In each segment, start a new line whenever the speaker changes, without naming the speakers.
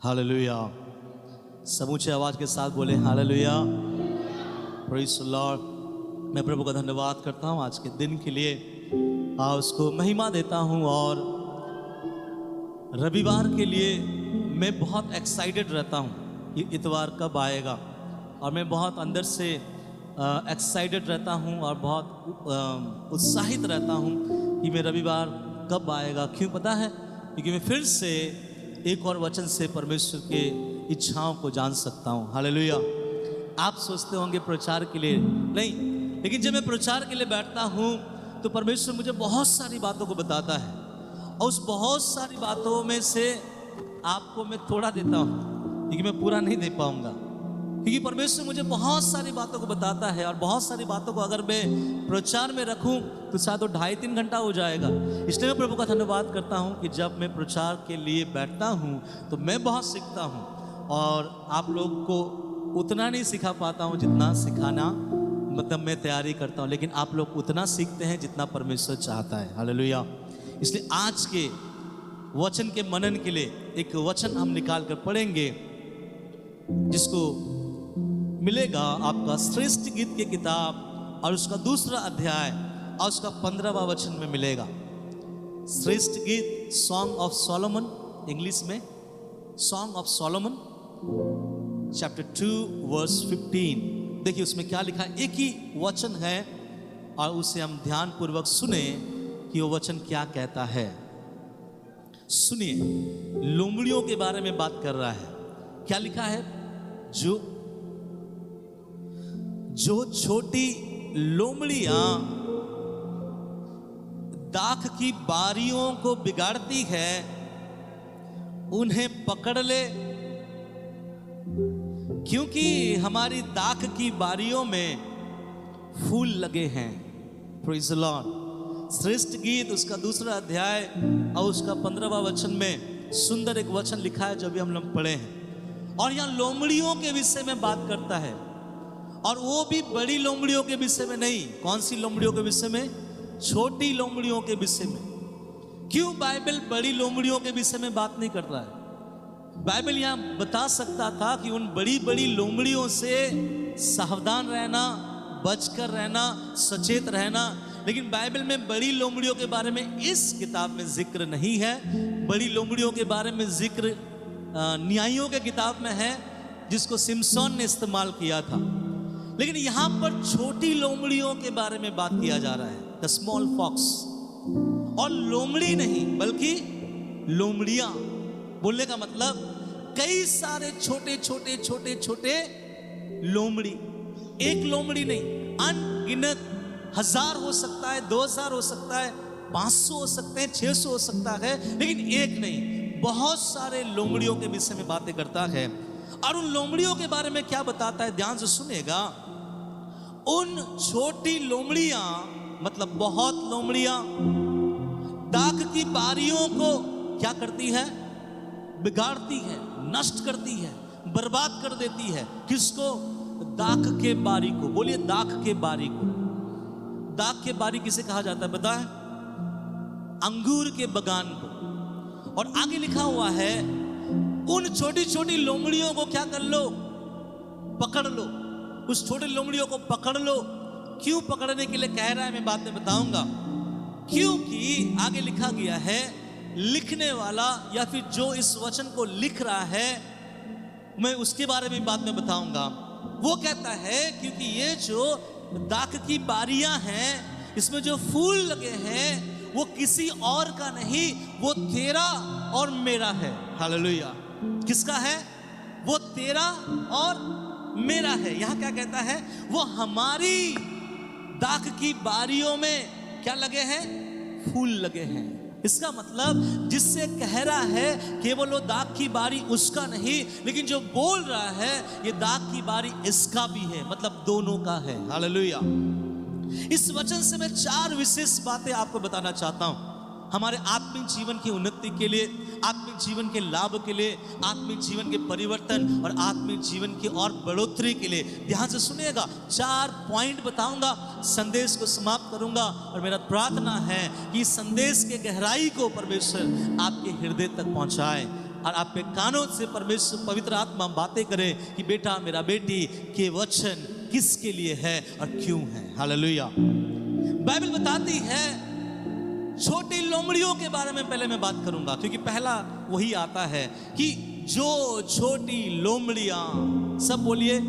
Hallelujah. समूचे आवाज के साथ बोले हालेलुया। Praise the Lord. मैं प्रभु का धन्यवाद करता हूँ आज के दिन के लिए, उसको महिमा देता हूँ। और रविवार के लिए मैं बहुत एक्साइटेड रहता हूँ कि इतवार कब आएगा, और मैं बहुत अंदर से एक्साइटेड रहता हूँ और बहुत उत्साहित रहता हूँ कि मैं रविवार कब आएगा। क्यों पता है? क्योंकि मैं फिर से एक और वचन से परमेश्वर के इच्छाओं को जान सकता हूँ। हालेलुया। आप सोचते होंगे प्रचार के लिए नहीं, लेकिन जब मैं प्रचार के लिए बैठता हूँ तो परमेश्वर मुझे बहुत सारी बातों को बताता है, और उस बहुत सारी बातों में से आपको मैं थोड़ा देता हूँ, क्योंकि मैं पूरा नहीं दे पाऊंगा। क्योंकि परमेश्वर मुझे बहुत सारी बातों को बताता है, और बहुत सारी बातों को अगर मैं प्रचार में रखूं तो शायद 2.5-3 घंटा हो जाएगा। इसलिए मैं प्रभु का धन्यवाद करता हूं कि जब मैं प्रचार के लिए बैठता हूं तो मैं बहुत सीखता हूं, और आप लोग को उतना नहीं सिखा पाता हूं जितना सिखाना मतलब मैं तैयारी करता हूं, लेकिन आप लोग उतना सीखते हैं जितना परमेश्वर चाहता है। हालेलुया। इसलिए आज के वचन के मनन के लिए एक वचन हम निकाल कर पढ़ेंगे, जिसको मिलेगा आपका श्रेष्ठ गीत की किताब और उसका 2 अध्याय और उसका 15वां वचन में मिलेगा। श्रेष्ठ गीत, सॉन्ग ऑफ सोलोमन, इंग्लिश में song of Solomon, chapter 2 verse 15। देखिए उसमें क्या लिखा है। एक ही वचन है और उसे हम ध्यान पूर्वक सुने कि वो वचन क्या कहता है। सुनिए, लोमड़ियों के बारे में बात कर रहा है। क्या लिखा है? जो छोटी लोमड़ियां दाख की बारियों को बिगाड़ती है, उन्हें पकड़ ले, क्योंकि हमारी दाख की बारियों में फूल लगे हैं। Praise the Lord. श्रेष्ठ गीत उसका 2 अध्याय और उसका 15वां वचन में सुंदर एक वचन लिखा है जो भी हम लोग पढ़े हैं। और यहाँ लोमड़ियों के विषय में बात करता है, और वो भी बड़ी लोमड़ियों के विषय में नहीं। कौन सी लोमड़ियों के विषय में? छोटी लोमड़ियों के विषय में। क्यों बाइबल बड़ी लोमड़ियों के विषय में बात नहीं कर रहा है? बाइबल यहाँ बता सकता था कि उन बड़ी बड़ी लोमड़ियों से सावधान रहना, बचकर रहना, सचेत रहना, लेकिन बाइबल में बड़ी लोमड़ियों के बारे में इस किताब में जिक्र नहीं है। बड़ी लोमड़ियों के बारे में जिक्र न्यायों के किताब में है, जिसको सिमसोन ने इस्तेमाल किया था। लेकिन यहां पर छोटी लोमड़ियों के बारे में बात किया जा रहा है, द स्मॉल फॉक्स। और लोमड़ी नहीं बल्कि लोमड़ियां बोलने का मतलब कई सारे छोटे छोटे छोटे छोटे लोमड़ी। एक लोमड़ी नहीं, अनगिनत 1000 हो सकता है, 2000 हो सकता है, 500 हो सकते हैं, 600 हो सकता है, लेकिन एक नहीं, बहुत सारे लोमड़ियों के विषय में बातें करता है। और उन लोमड़ियों के बारे में क्या बताता है, ध्यान से सुनेगा। उन छोटी लोमड़ियां मतलब बहुत लोमड़ियां दाख की बारियों को क्या करती है? बिगाड़ती है, नष्ट करती है, बर्बाद कर देती है। किसको? दाख के बारी को। बोलिए दाख के बारी को। दाख के बारी किसे कहा जाता है पता है? अंगूर के बगान को। और आगे लिखा हुआ है, उन छोटी छोटी लोमड़ियों को क्या कर लो? पकड़ लो। उस छोटी लोमड़ियों को पकड़ लो। क्यों पकड़ने के लिए कह रहा है, मैं बाद में बताऊंगा। क्योंकि आगे लिखा गया है, लिखने वाला या फिर जो इस वचन को लिख रहा है, मैं उसके बारे में बाद में बताऊंगा। वो कहता है क्योंकि ये जो दाख की बारियां हैं, इसमें जो फूल लगे हैं, वो किसी और का नहीं, वो तेरा और मेरा है। हालेलुया। किसका है? वो तेरा और मेरा है। यहां क्या कहता है? वो हमारी दाख की बारियों में क्या लगे हैं? फूल लगे हैं। इसका मतलब जिससे कह रहा है केवल वो दाख की बारी उसका नहीं, लेकिन जो बोल रहा है ये दाख की बारी इसका भी है, मतलब दोनों का है। हालेलुया। इस वचन से मैं 4 विशेष बातें आपको बताना चाहता हूं, हमारे आत्मिक जीवन की उन्नति के लिए, आत्मिक जीवन के लाभ के लिए, आत्मिक जीवन के परिवर्तन और आत्मिक जीवन की और बढ़ोतरी के लिए। ध्यान से सुनिएगा, 4 पॉइंट बताऊंगा, संदेश को समाप्त करूंगा, और मेरा प्रार्थना है कि संदेश के गहराई को परमेश्वर आपके हृदय तक पहुंचाए। और आपके कानों से परमेश्वर पवित्र आत्मा बातें करे कि बेटा मेरा बेटी के वचन किसके लिए है और क्यों है। हालेलुया। बाइबल बताती है, छोटी लोमड़ियों के बारे में पहले मैं बात करूंगा, क्योंकि पहला वही आता है कि जो छोटी लोमड़ियां, सब बोलिए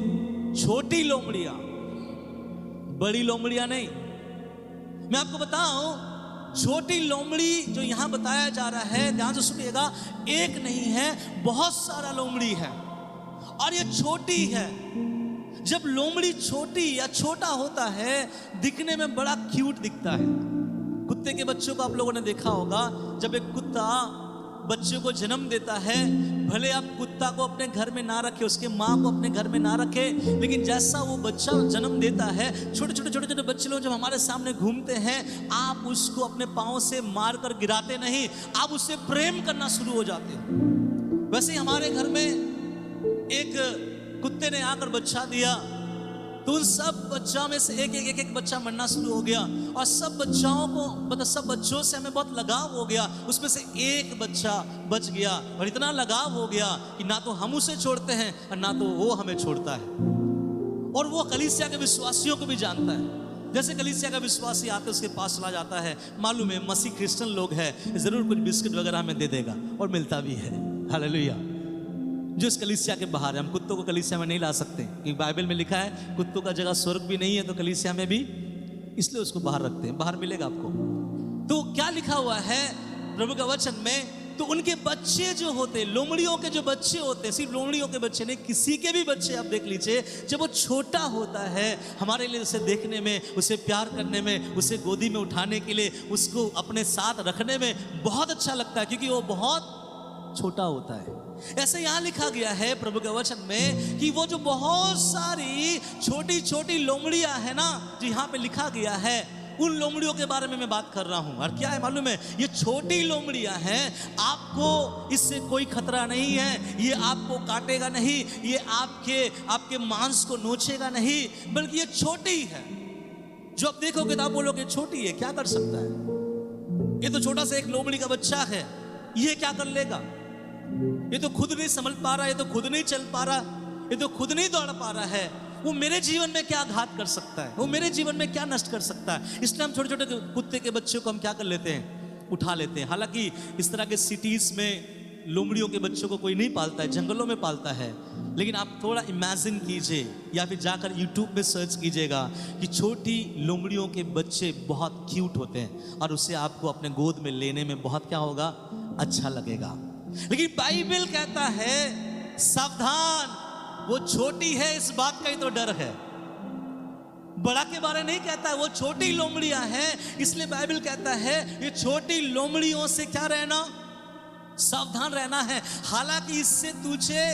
छोटी लोमड़ियां, बड़ी लोमड़ियां नहीं। मैं आपको बताऊं, छोटी लोमड़ी जो यहां बताया जा रहा है, ध्यान से सुनिएगा, एक नहीं है, बहुत सारा लोमड़ी है और ये छोटी है। जब लोमड़ी छोटी या छोटा होता है, दिखने में बड़ा क्यूट दिखता है। कुत्ते के बच्चों को आप लोगों ने देखा होगा, जब एक कुत्ता बच्चे को जन्म देता है, भले आप कुत्ता को अपने घर में ना रखे, उसके माँ को अपने घर में ना रखे, लेकिन जैसा वो बच्चा जन्म देता है, छोटे छोटे बच्चे लोग जब हमारे सामने घूमते हैं, आप उसको अपने पाँव से मार कर गिराते नहीं, आप उससे प्रेम करना शुरू हो जाते हो। वैसे ही हमारे घर में एक कुत्ते ने आकर बच्चा दिया, तो उन सब बच्चों में से एक बच्चा मरना शुरू हो गया और सब बच्चाओं को, मतलब सब बच्चों से हमें बहुत लगाव हो गया। उसमें से एक बच्चा बच गया और इतना लगाव हो गया कि ना तो हम उसे छोड़ते हैं और ना तो वो हमें छोड़ता है। और वो कलीसिया के विश्वासियों को भी जानता है। जैसे कलीसिया का विश्वासी आते उसके पास चला जाता है, मालूम है मसीह क्रिश्चियन लोग हैं, जरूर कुछ बिस्किट वगैरह हमें दे देगा, और मिलता भी है। हालेलुया। जो इस कलीसिया के बाहर है, हम कुत्तों को कलीसिया में नहीं ला सकते, क्योंकि बाइबल में लिखा है कुत्तों का जगह स्वर्ग भी नहीं है तो कलीसिया में भी, इसलिए उसको बाहर रखते हैं, बाहर मिलेगा आपको। तो क्या लिखा हुआ है प्रभु के वचन में, तो उनके बच्चे जो होते, लोमड़ियों के जो बच्चे होते, सिर्फ लोमड़ियों के बच्चे नहीं, किसी के भी बच्चे आप देख लीजिए, जब वो छोटा होता है, हमारे लिए उसे देखने में, उसे प्यार करने में, उसे गोदी में उठाने के लिए, उसको अपने साथ रखने में बहुत अच्छा लगता है, क्योंकि वो बहुत छोटा होता है। ऐसे यहां लिखा गया है प्रभु के वचन में कि वो जो बहुत सारी छोटी छोटी लोमड़ियां है ना, जो यहां पे लिखा गया है, उन लोमड़ियों के बारे में मैं बात कर रहा हूं। और क्या है मालूम है, ये छोटी लोमड़ियां हैं, आपको इससे कोई खतरा नहीं है, ये आपको काटेगा नहीं, ये आपके मांस को नोचेगा नहीं, बल्कि ये छोटी है। जो आप देखोगे तो आप बोलोगे छोटी है, क्या कर सकता है, ये तो छोटा सा एक लोमड़ी का बच्चा है, ये क्या कर लेगा, ये तो खुद नहीं समझ पा रहा, ये तो खुद नहीं चल पा रहा, ये तो खुद नहीं दौड़ पा रहा है, वो मेरे जीवन में क्या घात कर सकता है, वो मेरे जीवन में क्या नष्ट कर सकता है। इसलिए हम छोटे छोटे कुत्ते के बच्चों को हम क्या कर लेते हैं, उठा लेते हैं। हालांकि इस तरह के सिटीज में लोमड़ियों के बच्चों को कोई नहीं पालता है, जंगलों में पालता है, लेकिन आप थोड़ा इमेजिन कीजिए या फिर जाकर यूट्यूब में सर्च कीजिएगा कि छोटी लोमड़ियों के बच्चे बहुत क्यूट होते हैं और उसे आपको अपने गोद में लेने में बहुत क्या होगा, अच्छा लगेगा। लेकिन बाइबल कहता है सावधान, वो छोटी है इस बात का ही तो डर है, बड़ा के बारे नहीं कहता है, वो छोटी लोमड़ियां हैं, इसलिए बाइबल कहता है ये छोटी लोमड़ियों से क्या रहना, सावधान रहना है। हालांकि इससे तुझे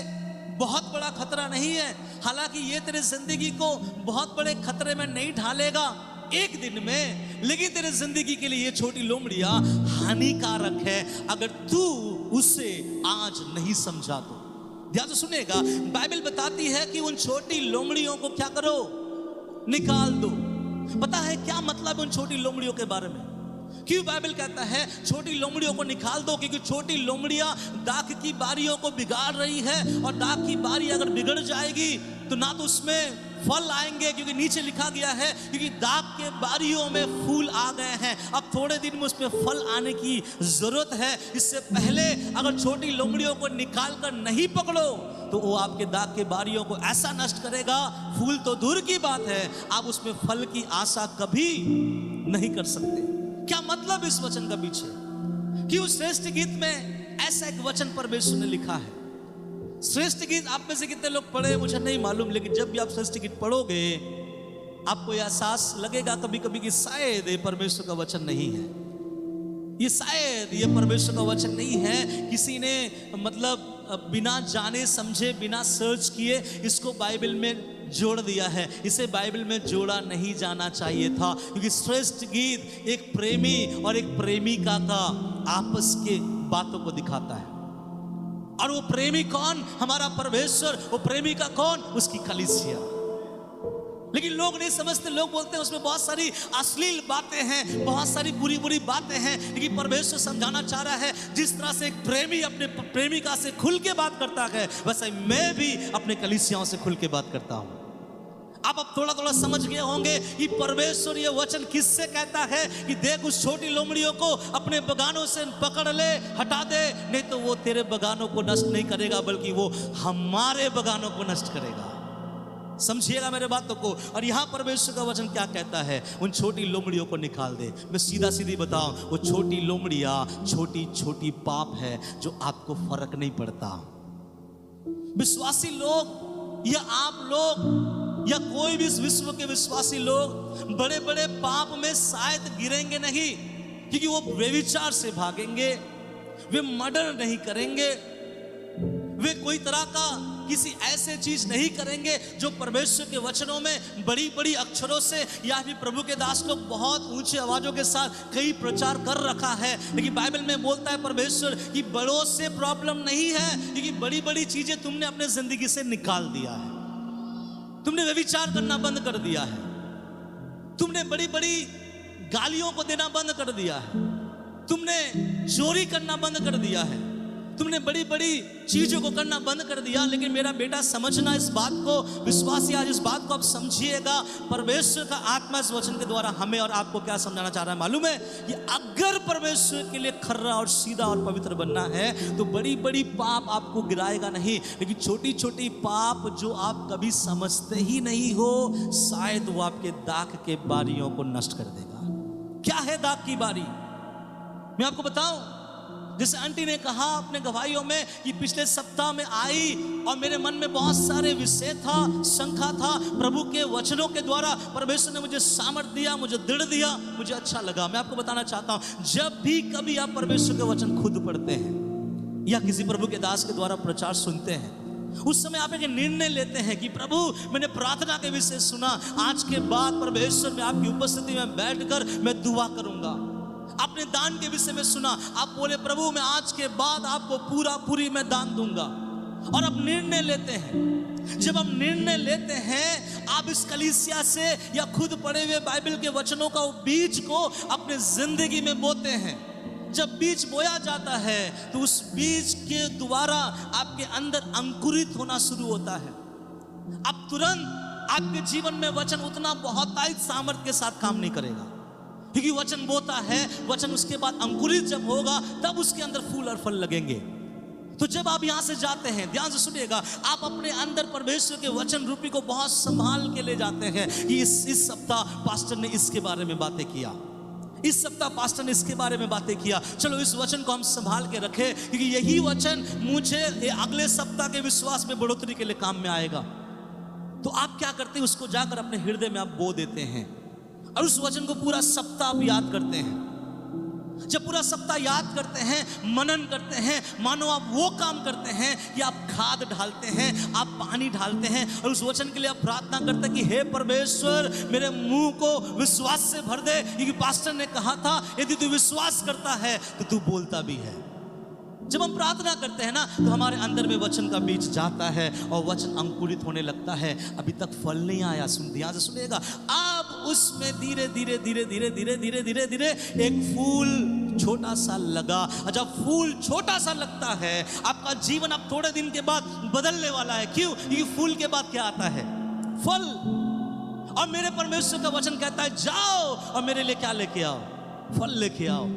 बहुत बड़ा खतरा नहीं है, हालांकि ये तेरे जिंदगी को बहुत बड़े खतरे में नहीं ढालेगा एक दिन में, लेकिन तेरे जिंदगी के लिए ये छोटी लोमड़ियां हानिकारक है अगर तू उसे आज नहीं समझा तो। ध्यान से सुनिएगा, बाइबल बताती है कि उन छोटी लोमड़ियों को क्या करो, निकाल दो। पता है क्या मतलब उन छोटी लोमड़ियों के बारे में, क्यों बाइबल कहता है छोटी लोमड़ियों को निकाल दो, क्योंकि छोटी लोमड़ियां दाख की बारियों को बिगाड़ रही है, और दाख की बारी अगर बिगड़ जाएगी तो ना तो उसमें फल आएंगे, क्योंकि नीचे लिखा गया है क्योंकि दाख के बारियों में फूल आ गए हैं, अब थोड़े दिन में उसमें फल आने की जरूरत है। इससे पहले अगर छोटी लोमड़ियों को निकाल कर नहीं पकड़ो तो वो आपके दाख के बारियों को ऐसा नष्ट करेगा, फूल तो दूर की बात है, आप उसमें फल की आशा कभी नहीं कर सकते। क्या मतलब इस वचन का पीछे, कि उस श्रेष्ठ गीत में ऐसा एक वचन परमेश्वर ने लिखा है। श्रेष्ठ गीत आप में से कितने लोग पढ़े मुझे नहीं मालूम, लेकिन जब भी आप श्रेष्ठ गीत पढ़ोगे आपको यह एहसास लगेगा कभी कभी कि शायद ये परमेश्वर का वचन नहीं है, ये शायद ये परमेश्वर का वचन नहीं है, किसी ने मतलब बिना जाने समझे, बिना सर्च किए इसको बाइबल में जोड़ दिया है। इसे बाइबल में जोड़ा नहीं जाना चाहिए था, क्योंकि श्रेष्ठ गीत एक प्रेमी और एक प्रेमिका का आपस के बातों को दिखाता है। और वो प्रेमी कौन, हमारा परमेश्वर, वो प्रेमिका कौन, उसकी कलीसिया। लेकिन लोग नहीं समझते, लोग बोलते हैं उसमें बहुत सारी अश्लील बातें हैं, बहुत सारी बुरी बुरी बातें हैं। लेकिन परमेश्वर समझाना चाह रहा है, जिस तरह से एक प्रेमी अपने प्रेमिका से खुल के बात करता है, वैसे मैं भी अपने कलीसियाओं से खुल के बात करता हूं। आप अब थोड़ा थोड़ा समझ गए होंगे कि परमेश्वर ये वचन किससे कहता है कि देख उस छोटी लोमड़ियों को अपने बगानों से पकड़ ले, हटा दे, नहीं तो वो तेरे बगानों को नष्ट नहीं करेगा, बल्कि वो हमारे बगानों को नष्ट करेगा। समझिएगा मेरे बातों को। और यहां परमेश्वर का वचन क्या कहता है, उन छोटी लोमड़ियों को निकाल दे। मैं सीधा सीधी बताऊं, वो छोटी लोमड़ियां छोटी छोटी पाप है जो आपको फर्क नहीं पड़ता। विश्वासी लोग या आप लोग या कोई भी इस विश्व के विश्वासी लोग बड़े बड़े पाप में शायद गिरेंगे नहीं, क्योंकि वो व्यभिचार से भागेंगे, वे मर्डर नहीं करेंगे, वे कोई तरह का किसी ऐसे चीज नहीं करेंगे जो परमेश्वर के वचनों में बड़ी बड़ी अक्षरों से या फिर प्रभु के दास लोग बहुत ऊंची आवाजों के साथ कई प्रचार कर रखा है। लेकिन बाइबल में बोलता है परमेश्वर कि बड़ों से प्रॉब्लम नहीं है, क्योंकि बड़ी बड़ी चीजें तुमने अपने जिंदगी से निकाल दिया है। तुमने व्यभिचार करना बंद कर दिया है, तुमने बड़ी बड़ी गालियों को देना बंद कर दिया है, तुमने चोरी करना बंद कर दिया है, तुमने बड़ी बड़ी चीजों को करना बंद कर दिया। लेकिन मेरा बेटा समझना इस बात को, विश्वासी आज इस बात को आप समझिएगा, परमेश्वर का आत्मा इस वचन के द्वारा हमें और आपको क्या समझाना चाह रहा है मालूम है कि अगर परमेश्वर के लिए खर्रा और सीधा और पवित्र बनना है तो बड़ी बड़ी पाप आपको गिराएगा नहीं, लेकिन छोटी छोटी पाप जो आप कभी समझते ही नहीं हो, शायद वो आपके दाग के बारियों को नष्ट कर देगा। क्या है दाग की बारी? मैं आपको बताऊं, जैसे आंटी ने कहा अपने गवाहियों में कि पिछले सप्ताह में आई और मेरे मन में बहुत सारे विषय था, शंका था, प्रभु के वचनों के द्वारा परमेश्वर ने मुझे सामर्थ दिया, मुझे दृढ़ दिया, मुझे अच्छा लगा। मैं आपको बताना चाहता हूं, जब भी कभी आप परमेश्वर के वचन खुद पढ़ते हैं या किसी प्रभु के दास के द्वारा प्रचार सुनते हैं, उस समय आप एक निर्णय लेते हैं कि प्रभु मैंने प्रार्थना के विषय सुना, आज के बाद परमेश्वर में आपकी उपस्थिति में बैठकर मैं दुआ करूंगा। आपने दान के विषय में सुना, आप बोले प्रभु मैं आज के बाद आपको पूरी मैं दान दूंगा। और आप निर्णय लेते हैं। जब हम निर्णय लेते हैं, आप इस कलीसिया से या खुद पढ़े हुए बाइबल के वचनों का बीज को अपने जिंदगी में बोते हैं। जब बीज बोया जाता है तो उस बीज के द्वारा आपके अंदर अंकुरित होना शुरू होता है। अब तुरंत आपके जीवन में वचन उतना बहुतायत सामर्थ्य के साथ काम नहीं करेगा, क्योंकि वचन बोता है, वचन उसके बाद अंकुरित जब होगा तब उसके अंदर फूल और फल लगेंगे। तो जब आप यहां से जाते हैं, ध्यान से सुनिएगा, आप अपने अंदर परमेश्वर के वचन रूपी को बहुत संभाल के ले जाते हैं कि इस सप्ताह पास्टर ने इसके बारे में बातें किया, इस सप्ताह पास्टर ने इसके बारे में बातें किया, चलो इस वचन को हम संभाल के रखें, क्योंकि यही वचन मुझे अगले सप्ताह के विश्वास में बढ़ोतरी के लिए काम में आएगा। तो आप क्या करते हैं, उसको जाकर अपने हृदय में आप बो देते हैं और उस वचन को पूरा सप्ताह आप याद करते हैं। जब पूरा सप्ताह याद करते हैं, मनन करते हैं, मानो आप वो काम करते हैं कि आप खाद डालते हैं, आप पानी डालते हैं और उस वचन के लिए आप प्रार्थना करते हैं कि हे परमेश्वर मेरे मुंह को विश्वास से भर दे, क्योंकि पास्टर ने कहा था यदि तू विश्वास करता है तो तू बोलता भी है। जब हम प्रार्थना करते हैं ना, तो हमारे अंदर में वचन का बीज जाता है और वचन अंकुरित होने लगता है। अभी तक फल नहीं आया, सुन ध्यान से सुनिएगा, अब उसमें धीरे धीरे धीरे धीरे धीरे धीरे धीरे धीरे एक फूल छोटा सा लगा। और जब फूल छोटा सा लगता है, आपका जीवन अब थोड़े दिन के बाद बदलने वाला है। क्यों? क्योंकि फूल के बाद क्या आता है? फल। और मेरे परमेश्वर का वचन कहता है जाओ और मेरे लिए क्या लेके आओ? फल लेके आओ।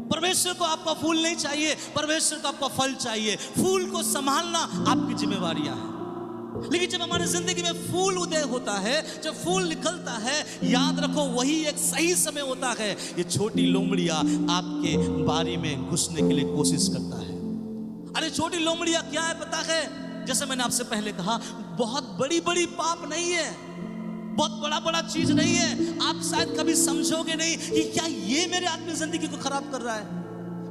परमेश्वर को आपका फूल नहीं चाहिए, परमेश्वर को आपका फल चाहिए। फूल को संभालना आपकी जिम्मेवारियां हैं। लेकिन जब हमारी जिंदगी में फूल उदय होता है, जब फूल निकलता है, याद रखो वही एक सही समय होता है। ये छोटी लोमड़ियां आपके बारी में घुसने के लिए कोशिश करता है। अरे छोटी लोमड़ियां क्या है पता है? जैसे मैंने आपसे पहले कहा, बहुत बड़ी बड़ी पाप नहीं है, बहुत बड़ा बड़ा चीज नहीं है। आप शायद कभी समझोगे नहीं कि क्या ये मेरे आत्मिक जिंदगी को खराब कर रहा है,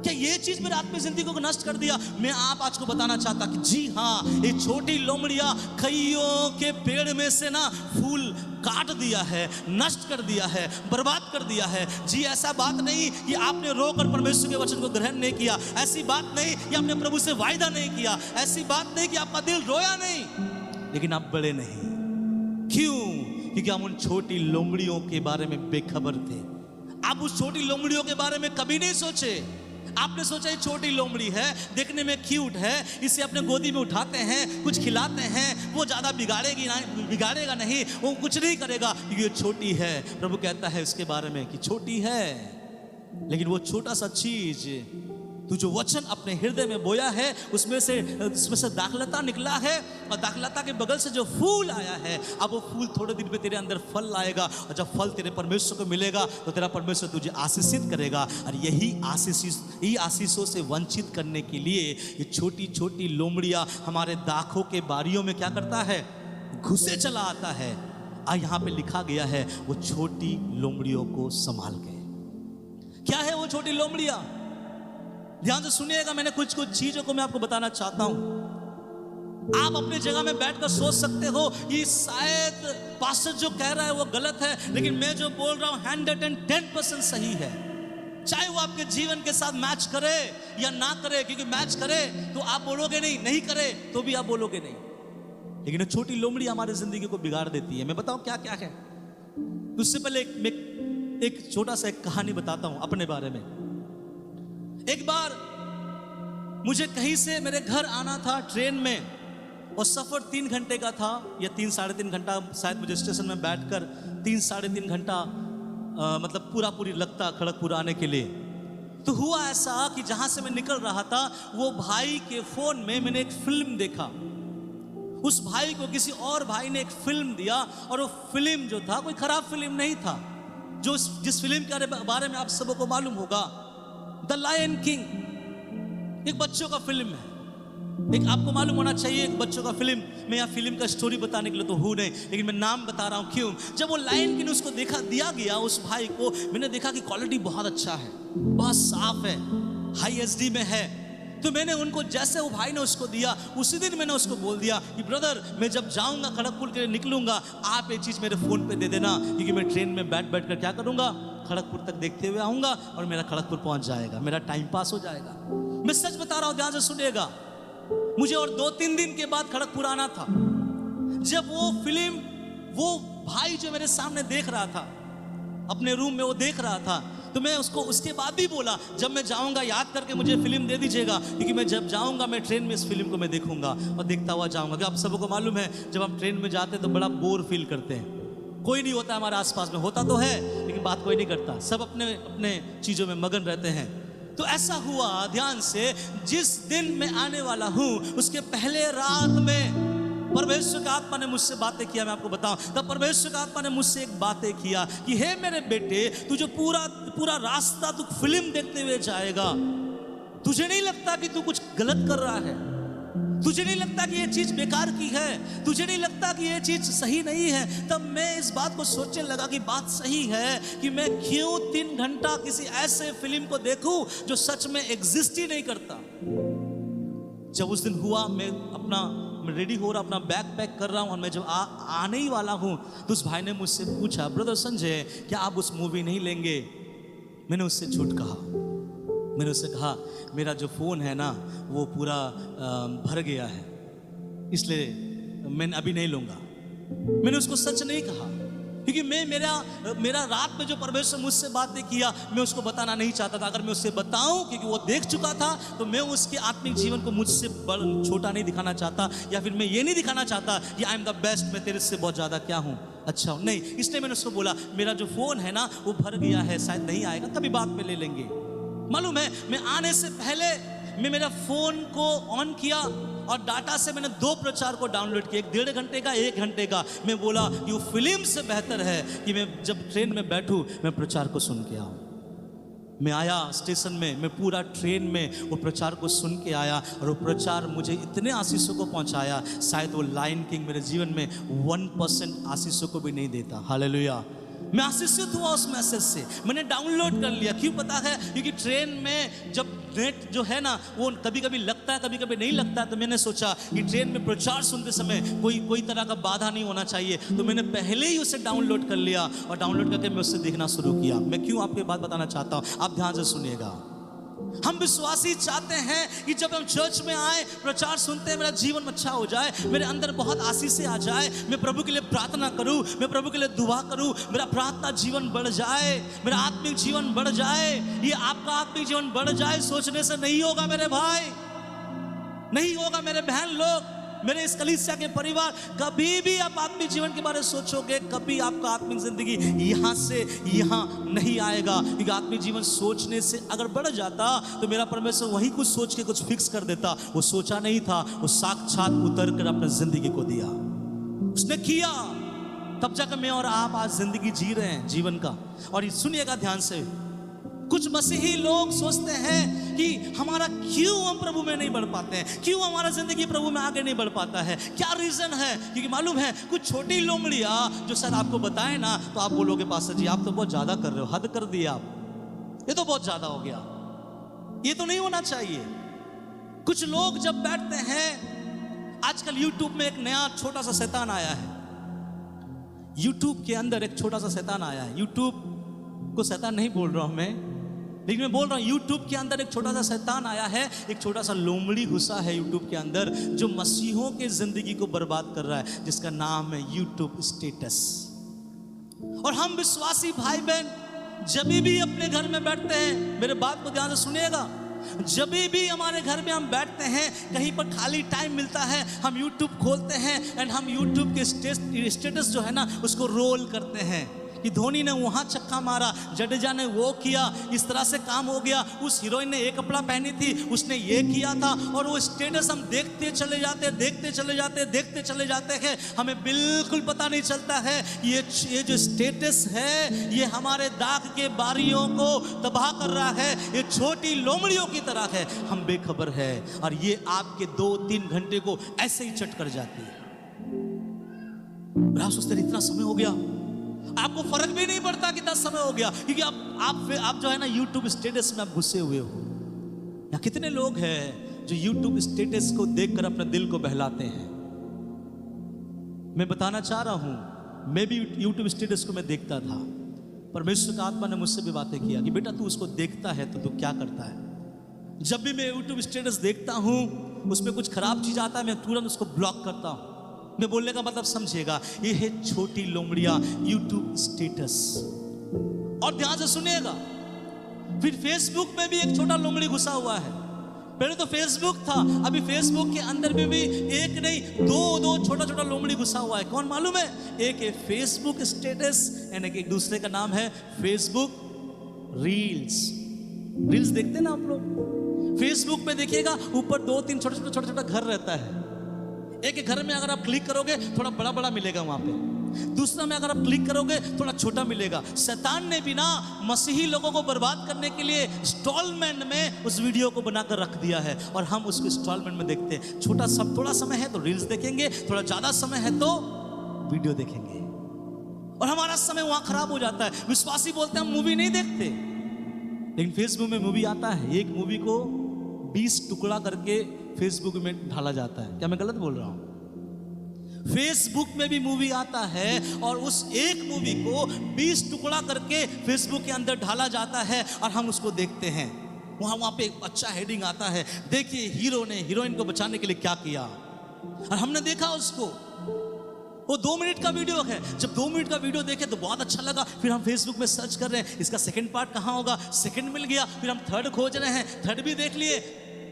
क्या ये चीज मेरे आत्मिक जिंदगी को नष्ट कर दिया। मैं आप आज को बताना चाहता कि जी हाँ, ये छोटी लोमड़ियां कईयों के पेड़ में से ना फूल काट दिया है, नष्ट कर दिया है, बर्बाद कर दिया है। जी ऐसा बात नहीं कि आपने रोकर परमेश्वर के वचन को ग्रहण नहीं किया, ऐसी बात नहीं कि आपने प्रभु से वायदा नहीं किया, ऐसी बात नहीं कि आपका दिल रोया नहीं, लेकिन आप बड़े नहीं। क्यों? क्योंकि हम उन छोटी लोमड़ियों के बारे में बेखबर थे। आप उस छोटी लोमड़ियों के बारे में कभी नहीं सोचे। आपने सोचा ये छोटी लोमड़ी है, देखने में क्यूट है, इसे अपने गोदी में उठाते हैं, कुछ खिलाते हैं, वो ज़्यादा बिगाड़ेगा नहीं, वो कुछ नहीं करेगा क्योंकि ये छोटी है। प्रभु कहता है इसके बारे में कि छोटी है, लेकिन वो छोटा सा चीज तू जो वचन अपने हृदय में बोया है उसमें से दाखलता निकला है, और दाखलता के बगल से जो फूल आया है, अब वो फूल थोड़े दिन में तेरे अंदर फल लाएगा, और जब फल तेरे परमेश्वर को मिलेगा तो तेरा परमेश्वर तुझे आशीषित करेगा। और यही आशीषों से वंचित करने के लिए ये छोटी छोटी लोमड़ियाँ हमारे दाखों के बारियों में क्या करता है, घुसे चला आता है। और यहाँ पे लिखा गया है वो छोटी लोमड़ियों को संभाल के। क्या है वो छोटी लोमड़ियाँ? ध्यान से सुनिएगा, मैंने कुछ चीजों को मैं आपको बताना चाहता हूं। आप अपनी जगह में बैठकर सोच सकते हो कि शायद पास्टर जो कह रहा है वो गलत है, लेकिन मैं जो बोल रहा हूं 110% सही है। चाहे वो आपके जीवन के साथ मैच करे या ना करे, क्योंकि मैच करे तो आप बोलोगे नहीं करे तो भी आप बोलोगे नहीं। लेकिन वो छोटी लोमड़ी हमारी जिंदगी को बिगाड़ देती है। मैं बताऊं क्या क्या है। उससे पहले एक छोटा सा एक कहानी बताता हूं अपने बारे में। एक बार मुझे कहीं से मेरे घर आना था ट्रेन में, और सफर 3 घंटे का था, या 3-3.5 घंटा शायद मुझे स्टेशन में बैठकर 3-3.5 घंटा मतलब पूरी लगता खड़गपुर आने के लिए। तो हुआ ऐसा कि जहां से मैं निकल रहा था वो भाई के फोन में मैंने एक फिल्म देखा। उस भाई को किसी और भाई ने एक फिल्म दिया, और वो फिल्म जो था कोई खराब फिल्म नहीं था। जिस फिल्म के बारे में आप सबको मालूम होगा, द लायन किंग, एक बच्चों का फिल्म है। एक आपको मालूम होना चाहिए एक बच्चों का फिल्म। मैं यहाँ फिल्म का स्टोरी बताने के लिए तो हूँ नहीं, लेकिन मैं नाम बता रहा हूँ क्यों। जब वो लायन किंग उसको दिया गया उस भाई को, मैंने देखा कि क्वालिटी बहुत अच्छा है, बहुत साफ है, हाई एचडी में है। तो मैंने उनको, जैसे वो भाई ने उसको दिया, उसी दिन मैंने उसको बोल दिया कि ब्रदर मैं जब जाऊंगा खड़गपुर के लिए निकलूंगा, आप ये चीज़ मेरे फ़ोन पे दे देना, क्योंकि मैं ट्रेन में बैठ कर क्या करूंगा, खड़गपुर तक देखते हुए आऊंगा और मेरा खड़गपुर पहुंच जाएगा, मेरा टाइम पास हो जाएगा। मैं सच बता रहा हूं, ध्यान से सुनिएगा। मुझे और 2-3 दिन के बाद खड़गपुर आना था। जब वो फिल्म, वो भाई जो मेरे सामने देख रहा था, अपने रूम में वो देख रहा था, तो मैं उसको उसके बाद भी बोला जब मैं जाऊंगा याद करके मुझे फिल्म दे दीजिएगा, क्योंकि मैं जब जाऊंगा मैं ट्रेन में इस फिल्म को मैं देखूंगा और देखता हुआ जाऊंगा। आप सबको मालूम है जब हम ट्रेन में जाते हैं तो बड़ा बोर फील करते हैं, कोई नहीं होता हमारे आसपास में, होता तो है लेकिन बात कोई नहीं करता, सब अपने अपने चीज़ों में मगन रहते हैं। तो ऐसा हुआ, ध्यान से, जिस दिन मैं आने वाला हूँ उसके पहले रात में परमेश्वर का आत्मा ने मुझसे बातें किया। मैं आपको बताऊं, तब परमेश्वर का आत्मा ने मुझसे एक बातें किया कि हे मेरे बेटे, तू जो पूरा रास्ता तू फिल्म देखते हुए जाएगा, तुझे नहीं लगता कि तू कुछ गलत कर रहा है? तुझे नहीं लगता कि ये चीज बेकार की है? तुझे नहीं लगता कि ये चीज सही नहीं है? तब मैं इस बात को सोचने लगा कि बात सही है कि मैं क्यों 3 घंटा किसी ऐसे फिल्म को देखूं जो सच में एग्जिस्ट ही नहीं करता। जब उस दिन हुआ, मैं रेडी हो रहा, अपना बैग पैक कर रहा हूं, और मैं जब आने ही वाला हूं तो उस भाई ने मुझसे पूछा, ब्रदर संजय क्या आप उस मूवी नहीं लेंगे? मैंने उससे झूठ कहा। मैंने उससे कहा मेरा जो फ़ोन है ना वो पूरा भर गया है, इसलिए मैं अभी नहीं लूँगा। मैंने उसको सच नहीं कहा, क्योंकि मेरा रात में जो परमेश्वर मुझसे बातें किया मैं उसको बताना नहीं चाहता था। अगर मैं उससे बताऊं, क्योंकि वो देख चुका था, तो मैं उसके आत्मिक जीवन को मुझसे छोटा नहीं दिखाना चाहता, या फिर मैं ये नहीं दिखाना चाहता कि आई एम द बेस्ट, मैं तेरे से बहुत ज़्यादा क्या हूँ, अच्छा हूँ, नहीं। इसलिए मैंने उसको बोला मेरा जो फ़ोन है ना वो भर गया है, शायद नहीं आएगा, कभी बाद में ले लेंगे। मालूम है, मैं आने से पहले मैं मेरा फ़ोन को ऑन किया और डाटा से मैंने 2 प्रचार को डाउनलोड किया, 1.5 घंटे का, 1 घंटे का। मैं बोला कि वो फिल्म से बेहतर है कि मैं जब ट्रेन में बैठूं मैं प्रचार को सुन के आऊं। मैं आया स्टेशन में, मैं पूरा ट्रेन में वो प्रचार को सुन के आया, और वो प्रचार मुझे इतने आशीषों को पहुंचाया, शायद वो लायन किंग मेरे जीवन में 1% आशीषों को भी नहीं देता। हालेलुया। मैं आशीषित हुआ उस मैसेज से, मैंने डाउनलोड कर लिया। क्यों पता है? क्योंकि ट्रेन में जब नेट जो है ना वो कभी कभी लगता है, कभी कभी नहीं लगता है, तो मैंने सोचा कि ट्रेन में प्रचार सुनते समय कोई तरह का बाधा नहीं होना चाहिए, तो मैंने पहले ही उसे डाउनलोड कर लिया, और डाउनलोड करके मैं उससे देखना शुरू किया। मैं क्यों आपको बात बताना चाहता हूँ, आप ध्यान से सुनिएगा। हम विश्वासी चाहते हैं कि जब हम चर्च में आए, प्रचार सुनते हैं, मेरा जीवन अच्छा हो जाए, मेरे अंदर बहुत आशीषें आ जाए, मैं प्रभु के लिए प्रार्थना करूं, मैं प्रभु के लिए दुआ करूं, मेरा प्रार्थना जीवन बढ़ जाए, मेरा आत्मिक जीवन बढ़ जाए। ये आपका आत्मिक जीवन बढ़ जाए सोचने से नहीं होगा मेरे भाई, नहीं होगा मेरे बहन लोग, मेरे इस कलीसिया के परिवार। कभी भी आप आत्मिक जीवन के बारे में सोचोगे, कभी आपका आत्मिक जिंदगी यहां से यहां नहीं आएगा। क्योंकि आत्मिक जीवन सोचने से अगर बढ़ जाता तो मेरा परमेश्वर वही कुछ सोच के कुछ फिक्स कर देता। वो सोचा नहीं था, वो साक्षात उतर कर अपने जिंदगी को दिया, उसने किया, तब जाकर मैं और आप आज जिंदगी जी रहे हैं जीवन का। और सुनिएगा ध्यान से, कुछ मसीही लोग सोचते हैं कि हमारा क्यों हम प्रभु में नहीं बढ़ पाते हैं, क्यों हमारा जिंदगी प्रभु में आगे नहीं बढ़ पाता है, क्या रीजन है? क्योंकि मालूम है कुछ छोटी लोमड़ियां जो शायद आपको बताए ना, तो आप बोलोगे पास्टर जी आप तो बहुत ज्यादा कर रहे हो, हद कर दिया आप, ये तो बहुत ज्यादा हो गया, ये तो नहीं होना चाहिए। कुछ लोग जब बैठते हैं, आजकल यूट्यूब में एक नया छोटा सा शैतान आया है, यूट्यूब के अंदर एक छोटा सा शैतान आया है। यूट्यूब को शैतान नहीं बोल रहा हूं मैं, लेकिन मैं बोल रहा हूं यूट्यूब के अंदर एक छोटा सा शैतान आया है, एक छोटा सा लोमड़ी घुसा है यूट्यूब के अंदर, जो मसीहों के जिंदगी को बर्बाद कर रहा है, जिसका नाम है यूट्यूब स्टेटस। और हम विश्वासी भाई बहन जब भी अपने घर में बैठते हैं, मेरे बात को ध्यान से सुनिएगा, जब भी हमारे घर में हम बैठते हैं, कहीं पर खाली टाइम मिलता है, हम यूट्यूब खोलते हैं एंड हम यूट्यूब के स्टेटस जो है ना उसको रोल करते हैं कि धोनी ने वहां छक्का मारा, जडेजा ने वो किया, इस तरह से काम हो गया, उस हीरोइन ने ये कपड़ा पहनी थी, उसने ये किया था, और वो स्टेटस हम देखते चले जाते हैं। हमें बिल्कुल पता नहीं चलता है ये जो स्टेटस है ये हमारे दाग के बारियों को तबाह कर रहा है, ये छोटी लोमड़ियों की तरह है, हम बेखबर है, और ये आपके 2-3 घंटे को ऐसे ही चट कर जाती है। सोचते इतना समय हो गया, आपको फर्क भी नहीं पड़ता कितना समय हो गया, क्योंकि आप जो है ना यूट्यूब स्टेटस में आप घुसे हुए हो। या कितने लोग हैं जो यूट्यूब स्टेटस को देखकर अपने दिल को बहलाते हैं। मैं बताना चाह रहा हूं, मैं भी यूट्यूब स्टेटस को मैं देखता था, परमेश्वर का आत्मा ने मुझसे भी बातें किया कि बेटा तू उसको देखता है तो तू क्या करता है। जब भी मैं यूट्यूब स्टेटस देखता हूं, उसमें कुछ खराब चीज आता है, मैं तुरंत उसको ब्लॉक करता हूं। मैं बोलने का मतलब समझिएगा, ये है छोटी लोमड़ियां यूट्यूब स्टेटस। और ध्यान से सुनिएगा, फिर फेसबुक में भी एक छोटा लोमड़ी घुसा हुआ है। पहले तो फेसबुक था, अभी फेसबुक के अंदर में भी एक नहीं दो छोटा छोटा लोमड़ी घुसा हुआ है। कौन मालूम है? एक है फेसबुक स्टेटस एंड एक दूसरे का नाम है फेसबुक रील्स। रील्स देखते ना आप लोग, फेसबुक में देखिएगा ऊपर 2-3 छोटा घर रहता है। एक घर में अगर आप क्लिक करोगे थोड़ा बड़ा बड़ा मिलेगा वहां पे, दूसरा में अगर आप क्लिक करोगे थोड़ा छोटा मिलेगा। शैतान ने भी ना मसीही लोगों को बर्बाद करने के लिए इंस्टॉलमेंट में उस वीडियो को बनाकर रख दिया है, और हम उसको इंस्टॉलमेंट में देखते हैं। थोड़ा समय है तो रील्स देखेंगे, थोड़ा ज्यादा समय है तो वीडियो देखेंगे, और हमारा समय वहां खराब हो जाता है। विश्वासी बोलते हैं हम मूवी नहीं देखते, लेकिन फेसबुक में मूवी आता है, एक मूवी को 20 टुकड़ा करके फेसबुक में ढाला जाता है। क्या मैं गलत बोल रहा हूं? फेसबुक में भी मूवी आता है और उस एक मूवी को 20 टुकड़ा करके फेसबुक के अंदर ढाला जाता है और हम उसको देखते हैं। वहां पे एक अच्छा हेडिंग आता है, देखिए हीरो ने हीरोइन को बचाने के लिए क्या किया, और हमने देखा उसको। वो 2 मिनट का वीडियो है। जब 2 मिनट का वीडियो देखे तो बहुत अच्छा लगा, फिर हम फेसबुक में सर्च कर रहे हैं इसका सेकंड पार्ट कहाँ होगा, सेकंड मिल गया, फिर हम थर्ड खोज रहे हैं, थर्ड भी देख लिए।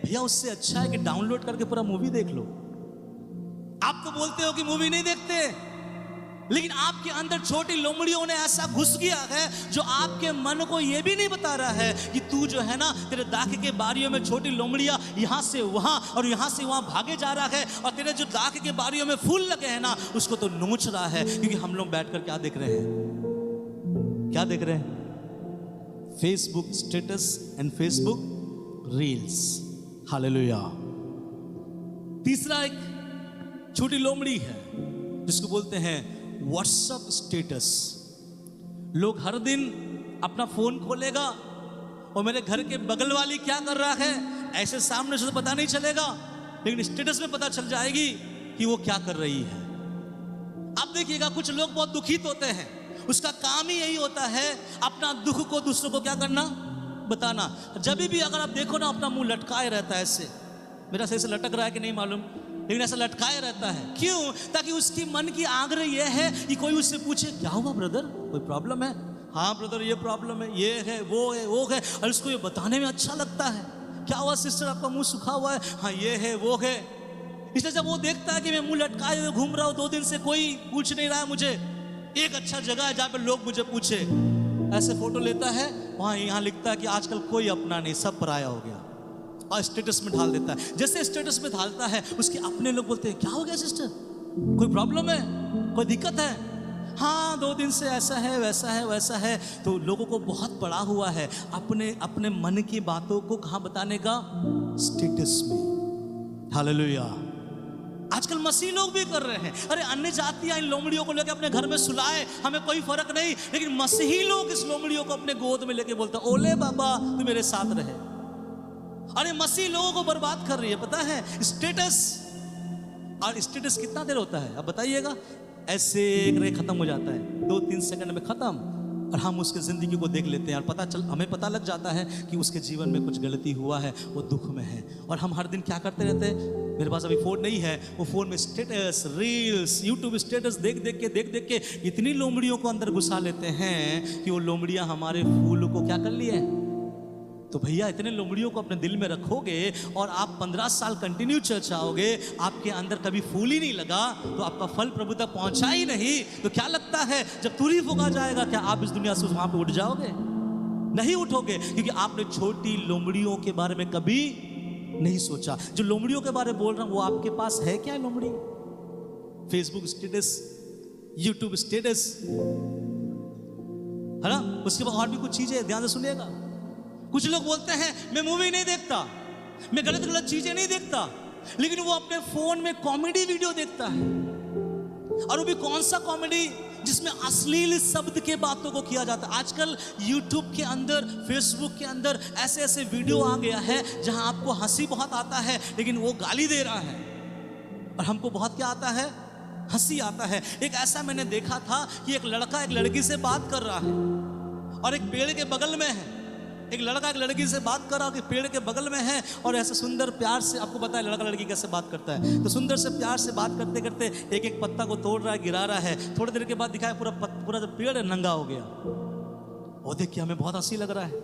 भैया उससे अच्छा है कि डाउनलोड करके पूरा मूवी देख लो। आप तो बोलते हो कि मूवी नहीं देखते, लेकिन आपके अंदर छोटी लोमड़ियों ने ऐसा घुस गया है जो आपके मन को यह भी नहीं बता रहा है कि तू जो है ना, तेरे दाख के बारियों में छोटी लोमड़ियां यहां से वहां और यहां से वहां भागे जा रहा है, और तेरे जो दाख के बारियों में फूल लगे हैं ना उसको तो नोच रहा है। क्योंकि हम लोग बैठकर क्या देख रहे हैं, क्या देख रहे हैं? Facebook status and Facebook reels. Hallelujah. तीसरा एक छोटी लोमड़ी है जिसको बोलते हैं व्हाट्सएप स्टेटस। लोग हर दिन अपना फोन खोलेगा और मेरे घर के बगल वाली क्या कर रहा है ऐसे सामने से तो पता नहीं चलेगा, लेकिन स्टेटस में पता चल जाएगी कि वो क्या कर रही है। आप देखिएगा कुछ लोग बहुत दुखित होते हैं, उसका काम ही यही होता है अपना दुख को दूसरों को क्या करना, बताना। जब भी अगर आप देखो ना अपना मुंह लटकाए रहता है ऐसे, मेरा सही से लटक रहा है कि नहीं मालूम, लेकिन ऐसा लटकाए रहता है। क्यों? ताकि उसकी मन की आग्रह यह है कि कोई उससे पूछे क्या हुआ ब्रदर, कोई प्रॉब्लम है? हाँ ब्रदर ये प्रॉब्लम है, ये है वो है वो है, और उसको ये बताने में अच्छा लगता है। क्या हुआ सिस्टर, आपका मुंह सूखा हुआ है? हाँ ये है वो है। इसलिए जब वो देखता है कि मैं मुंह लटकाए हुए घूम रहा हूँ, 2 दिन से कोई पूछ नहीं रहा है मुझे, एक अच्छा जगह है जहाँ पे लोग मुझे पूछे, ऐसे फोटो लेता है, वहाँ यहाँ लिखता है कि आजकल कोई अपना नहीं, सब पराया हो गया, और स्टेटस में ढाल देता है। जैसे स्टेटस में ढालता है, उसके अपने लोग बोलते हैं क्या हो गया सिस्टर, कोई प्रॉब्लम है, कोई दिक्कत है? हाँ 2 दिन से ऐसा है वैसा है वैसा है। तो लोगों को बहुत पड़ा हुआ है अपने अपने मन की बातों को कहाँ बताने का? स्टेटस में। हालेलुया। आजकल मसीह लोग भी कर रहे हैं। अरे अन्य जातियां इन लोमड़ियों को लेकर अपने घर में सुलाए, हमें कोई फर्क नहीं, लेकिन मसीही लोग इस लोमड़ियों को अपने गोद में लेके बोलते ओले बाबा तू मेरे साथ रहे। अरे मसीह लोगों को बर्बाद कर रही है, पता है? स्टेटस, और स्टेटस कितना देर होता है अब बताइएगा? ऐसे एक रे खत्म हो जाता है, 2-3 सेकंड में खत्म, और हम उसके जिंदगी को देख लेते हैं और हमें पता लग जाता है कि उसके जीवन में कुछ गलती हुआ है, वो दुख में है। और हम हर दिन क्या करते रहते हैं? मेरे पास अभी फोन नहीं है, वो फोन में स्टेटस, रील्स, यूट्यूब स्टेटस देख देख के इतनी लोमड़ियों को अंदर घुसा लेते हैं कि वो लोमड़ियां हमारे फूल को क्या कर लिए। तो भैया इतने लोमड़ियों को अपने दिल में रखोगे और आप 15 साल कंटिन्यू चर्च आओगे, आपके अंदर कभी फूल ही नहीं लगा, तो आपका फल प्रभु तक पहुंचा ही नहीं, तो क्या लगता है जब तुरी फूका जाएगा क्या आप इस दुनिया से वहां पे उठ जाओगे? नहीं उठोगे, क्योंकि आपने छोटी लोमड़ियों के बारे में कभी नहीं सोचा। जो लोमड़ियों के बारे में बोल रहा हूं वो आपके पास है क्या लोमड़ी? फेसबुक स्टेटस, यूट्यूब स्टेटस, है ना? उसके बाद और भी कुछ चीजें, ध्यान से सुनिएगा। कुछ लोग बोलते हैं मैं मूवी नहीं देखता, मैं गलत गलत चीजें नहीं देखता, लेकिन वो अपने फोन में कॉमेडी वीडियो देखता है। और वो भी कौन सा कॉमेडी? जिसमें अश्लील शब्द के बातों को किया जाता है। आजकल यूट्यूब के अंदर, फेसबुक के अंदर ऐसे ऐसे वीडियो आ गया है जहां आपको हंसी बहुत आता है, लेकिन वो गाली दे रहा है, और हमको बहुत क्या आता है? हंसी आता है। एक ऐसा मैंने देखा था कि एक लड़का एक लड़की से बात कर रहा है, और एक पेड़ के बगल में है, एक लड़का एक लड़की से बात कर रहा है, पेड़ के बगल में है, और ऐसे सुंदर प्यार से, आपको पता है लड़का लड़की कैसे बात करता है, तो सुंदर से प्यार से बात करते करते एक एक पत्ता को तोड़ रहा है, गिरा रहा है। थोड़ी देर के बाद दिखाया पूरा जो पेड़ है नंगा हो गया। वो देख के हमें बहुत हंसी लग रहा है।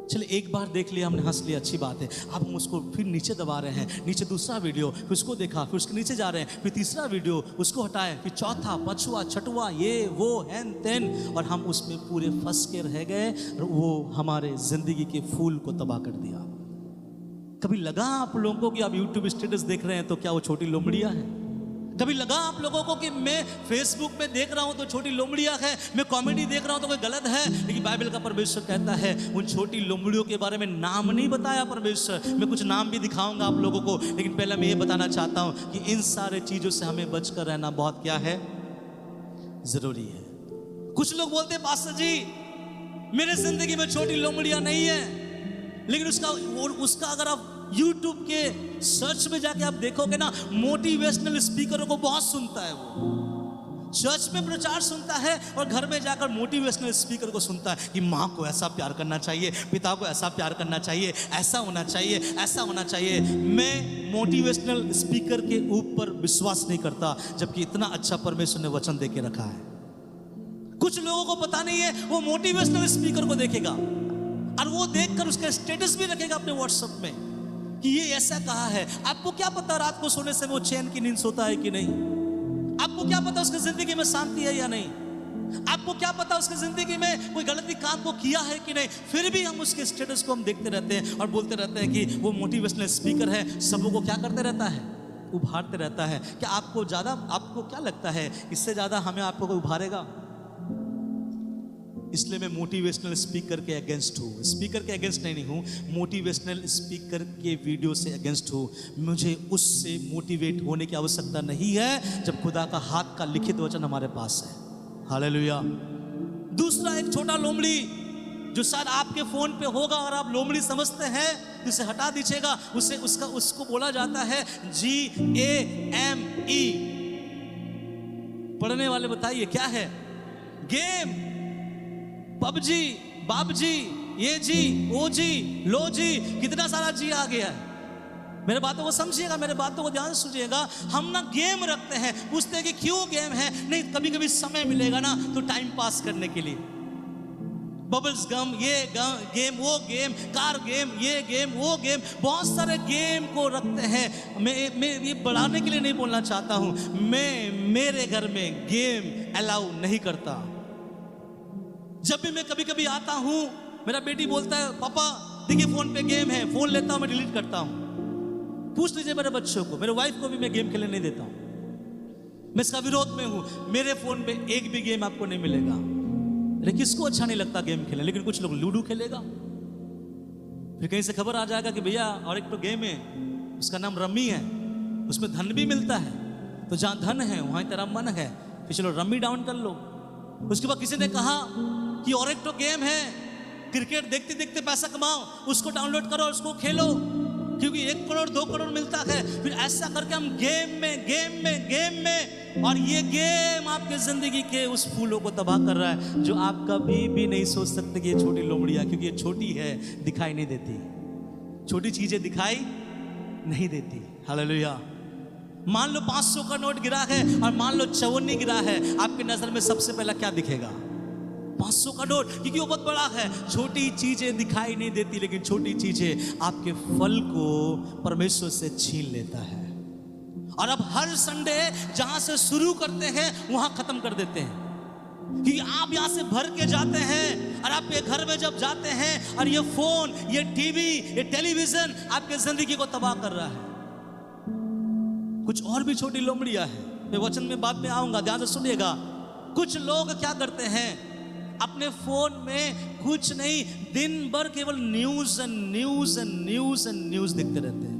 चलिए एक बार देख लिया हमने, हंस लिया, अच्छी बात है। अब हम उसको फिर नीचे दबा रहे हैं, नीचे दूसरा वीडियो, फिर उसको देखा, फिर उसके नीचे जा रहे हैं, फिर तीसरा वीडियो, उसको हटाए, फिर चौथा, पांचवा, छठवा, ये वो हैन तेन, और हम उसमें पूरे फंस के रह गए, और वो हमारे जिंदगी के फूल को तबाह कर दिया। कभी लगा आप लोगों को कि आप यूट्यूब स्टेटस देख रहे हैं तो क्या वो छोटी लोमड़ियां हैं? कभी लगा आप लोगों को कि मैं फेसबुक में देख रहा हूं तो छोटी लोमड़ियां है, मैं कॉमेडी देख रहा हूं तो कोई गलत है? लेकिन बाइबल का परमेश्वर कहता है उन छोटी लोमड़ियों के बारे में नाम नहीं बताया परमेश्वर। मैं कुछ नाम भी दिखाऊंगा आप लोगों को, लेकिन पहले मैं ये बताना चाहता हूं कि इन सारे चीजों से हमें बचकर रहना बहुत क्या है? जरूरी है। कुछ लोग बोलते हैं पास्टर जी मेरे जिंदगी में छोटी लोमड़ियां नहीं है, लेकिन उसका अगर आप YouTube के सर्च में जाके आप देखोगे ना, मोटिवेशनल स्पीकरों को बहुत सुनता है। वो चर्च में प्रचार सुनता है और घर में जाकर मोटिवेशनल स्पीकर को सुनता है कि माँ को ऐसा प्यार करना चाहिए, पिता को ऐसा प्यार करना चाहिए, ऐसा होना चाहिए, ऐसा होना चाहिए। मैं मोटिवेशनल स्पीकर के ऊपर विश्वास नहीं करता, जबकि इतना अच्छा परमेश्वर ने वचन देके रखा है। कुछ लोगों को पता नहीं है, वो मोटिवेशनल स्पीकर को देखेगा और वो देखकर उसका स्टेटस भी रखेगा अपने व्हाट्सएप में कि ये ऐसा कहा है। आपको क्या पता रात को सोने से वो चैन की नींद सोता है कि नहीं? आपको क्या पता उसकी जिंदगी में शांति है या नहीं? आपको क्या पता उसकी जिंदगी में कोई गलती काम को किया है कि नहीं? फिर भी हम उसके स्टेटस को हम देखते रहते हैं और बोलते रहते हैं कि वो मोटिवेशनल स्पीकर है, सबों को क्या करते रहता है? उभारते रहता है। क्या आपको क्या लगता है इससे ज्यादा हमें आपको कोई उभारेगा? इसलिए मैं मोटिवेशनल स्पीकर के अगेंस्ट हूँ। स्पीकर के अगेंस्ट नहीं हूँ, मोटिवेशनल स्पीकर के वीडियो से अगेंस्ट हूँ। मुझे उससे मोटिवेट होने की आवश्यकता नहीं है जब खुदा का हाथ का लिखित वचन हमारे पास है। हालेलुया। दूसरा एक छोटा लोमड़ी जो शायद आपके फोन पे होगा और आप लोमड़ी समझते हैं, इसे हटा दीजिएगा। उसको बोला जाता है GAME। पढ़ने वाले बताइए क्या है? गेम, पबजी, बाबजी, ये जी, वो जी, लो जी, कितना सारा जी आ गया है। मेरे बातों को समझिएगा, मेरे बातों को ध्यान से सुनिएगा। हम ना गेम रखते हैं, पूछते हैं कि क्यों गेम है। नहीं, कभी कभी समय मिलेगा ना तो टाइम पास करने के लिए बबल्स गम, ये गेम, वो गेम, कार गेम, ये गेम, वो गेम, बहुत सारे गेम को रखते हैं। मैं ये बढ़ाने के लिए नहीं बोलना चाहता हूं। मेरे घर में गेम अलाउ नहीं करता। जब भी मैं कभी कभी आता हूं, मेरा बेटी बोलता है पापा देखिए फोन पे गेम है, फोन लेता हूं, मैं डिलीट करता हूं। पूछ लीजिए मेरे बच्चों को, मेरे वाइफ को भी मैं गेम खेलने नहीं देता हूं। मैं इसका विरोध में हूं। मेरे फोन पे एक भी गेम आपको नहीं मिलेगा। अरे किसको अच्छा नहीं लगता गेम खेलना, लेकिन कुछ लोग लूडो खेलेगा। फिर कहीं से खबर आ जाएगा कि भैया और एक तो गेम है, उसका नाम रम्मी है, उसमें धन भी मिलता है, तो जहां धन है वहां तेरा मन है, फिर चलो रम्मी डाउन कर लो। उसके बाद किसी ने कहा कि और एक तो गेम है, क्रिकेट देखते देखते पैसा कमाओ, उसको डाउनलोड करो, उसको खेलो, क्योंकि 1 करोड़ 2 करोड़ मिलता है। फिर ऐसा करके हम गेम में, और ये गेम आपके जिंदगी के उस फूलों को तबाह कर रहा है जो आप कभी भी नहीं सोच सकते कि ये छोटी लोमड़ियां, क्योंकि ये छोटी है, दिखाई नहीं देती, छोटी चीजें दिखाई नहीं देती। हालेलुया। मान लो 500 का नोट गिरा है और मान लो 54 गिरा है, आपकी नजर में सबसे पहला क्या दिखेगा? 500 का नोट, क्योंकि वो बहुत बड़ा है। छोटी चीजें दिखाई नहीं देती, लेकिन छोटी चीजें आपके फल को परमेश्वर से छीन लेता है। और अब हर संडे जहां से शुरू करते हैं वहां खत्म कर देते हैं, कि आप यहां से भर के जाते हैं और आपके घर में जब जाते हैं और ये फोन, ये टीवी, ये टेलीविजन आपके जिंदगी को तबाह कर रहा है। कुछ और भी छोटी लोमड़ियां हैं, मैं वचन में बाद में आऊंगा, ध्यान से सुनिएगा। कुछ लोग क्या करते हैं, अपने फोन में कुछ नहीं, दिन भर केवल न्यूज देखते रहते हैं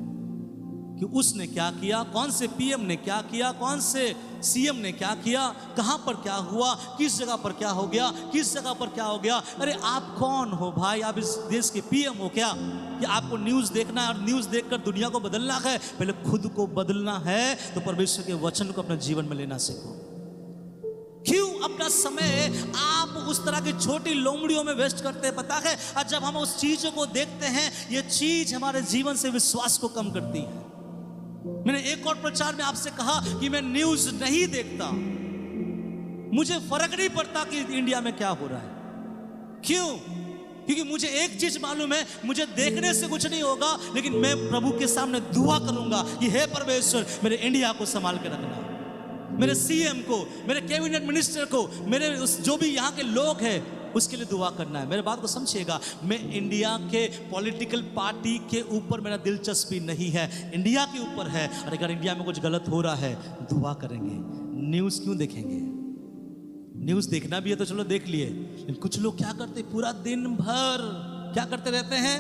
कि उसने क्या किया, कौन से पीएम ने क्या किया, कौन से सीएम ने क्या किया, कहां पर क्या हुआ, किस जगह पर क्या हो गया, किस जगह पर क्या हो गया। अरे आप कौन हो भाई? आप इस देश के पीएम हो क्या कि आपको न्यूज देखना है और न्यूज देखकर दुनिया को बदलना है? पहले खुद को बदलना है तो परमेश्वर के वचन को अपने जीवन में लेना सीखो। क्यों अपना समय आप उस तरह की छोटी लोमड़ियों में वेस्ट करते हैं? पता है, और जब हम उस चीजों को देखते हैं, ये चीज हमारे जीवन से विश्वास को कम करती है। मैंने एक और प्रचार में आपसे कहा कि मैं न्यूज नहीं देखता, मुझे फर्क नहीं पड़ता कि इंडिया में क्या हो रहा है। क्यों? क्योंकि मुझे एक चीज मालूम है, मुझे देखने से कुछ नहीं होगा, लेकिन मैं प्रभु के सामने दुआ करूंगा कि हे परमेश्वर, मेरे इंडिया को संभाल के रखना, मेरे सीएम को, मेरे कैबिनेट मिनिस्टर को, मेरे जो भी यहाँ के लोग हैं उसके लिए दुआ करना है। मेरे बात को समझिएगा, मैं इंडिया के पॉलिटिकल पार्टी के ऊपर मेरा दिलचस्पी नहीं है, इंडिया के ऊपर है। और अगर इंडिया में कुछ गलत हो रहा है, दुआ करेंगे। न्यूज़ क्यों देखेंगे? न्यूज़ देखना भी है तो चलो देख लिए, लेकिन कुछ लोग क्या करते, पूरा दिन भर क्या करते रहते हैं?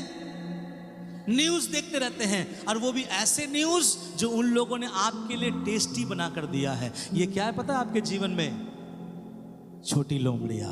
न्यूज़ देखते रहते हैं, और वो भी ऐसे न्यूज़ जो उन लोगों ने आपके लिए टेस्टी बना कर दिया है। ये क्या है पता है आपके जीवन में? छोटी लोमड़ियां,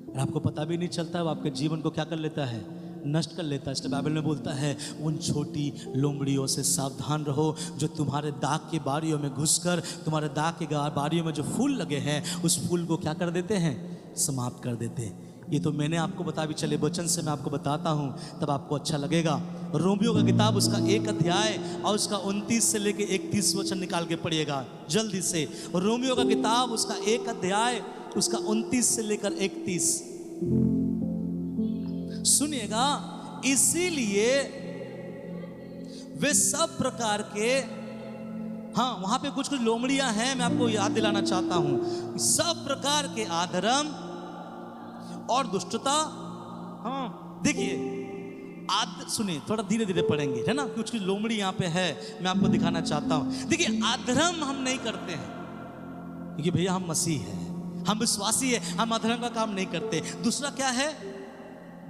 और आपको पता भी नहीं चलता, वो आपके जीवन को क्या कर लेता है? नष्ट कर लेता है। इसलिए बाइबल में बोलता है, उन छोटी लोमड़ियों से सावधान रहो जो तुम्हारे दाग की बारियों में घुसकर, तुम्हारे दाग की बारियों में जो फूल लगे हैं, उस फूल को क्या कर देते हैं? समाप्त कर देते हैं। ये तो मैंने आपको बता भी चले, वचन से मैं आपको बताता हूँ, तब आपको अच्छा लगेगा। रोमियो का किताब उसका 1 अध्याय और उसका 29 से लेके 31 वचन निकाल के पढ़िएगा जल्दी से। रोमियो का किताब उसका 1 अध्याय उसका 29 से लेकर 31 सुनिएगा। इसीलिए वे सब प्रकार के, हाँ वहां पे कुछ कुछ लोमड़ियां हैं, मैं आपको याद दिलाना चाहता हूं। सब प्रकार के अधर्म और दुष्टता, हाँ देखिए सुनिए, थोड़ा धीरे धीरे पढ़ेंगे, है ना, कुछ कुछ लोमड़ी यहाँ पे है, मैं आपको दिखाना चाहता हूँ। देखिए अधर्म हम नहीं करते हैं, क्योंकि भैया हम मसीह हैं, हम विश्वासी है, हम अधर्म का काम नहीं करते। दूसरा क्या है?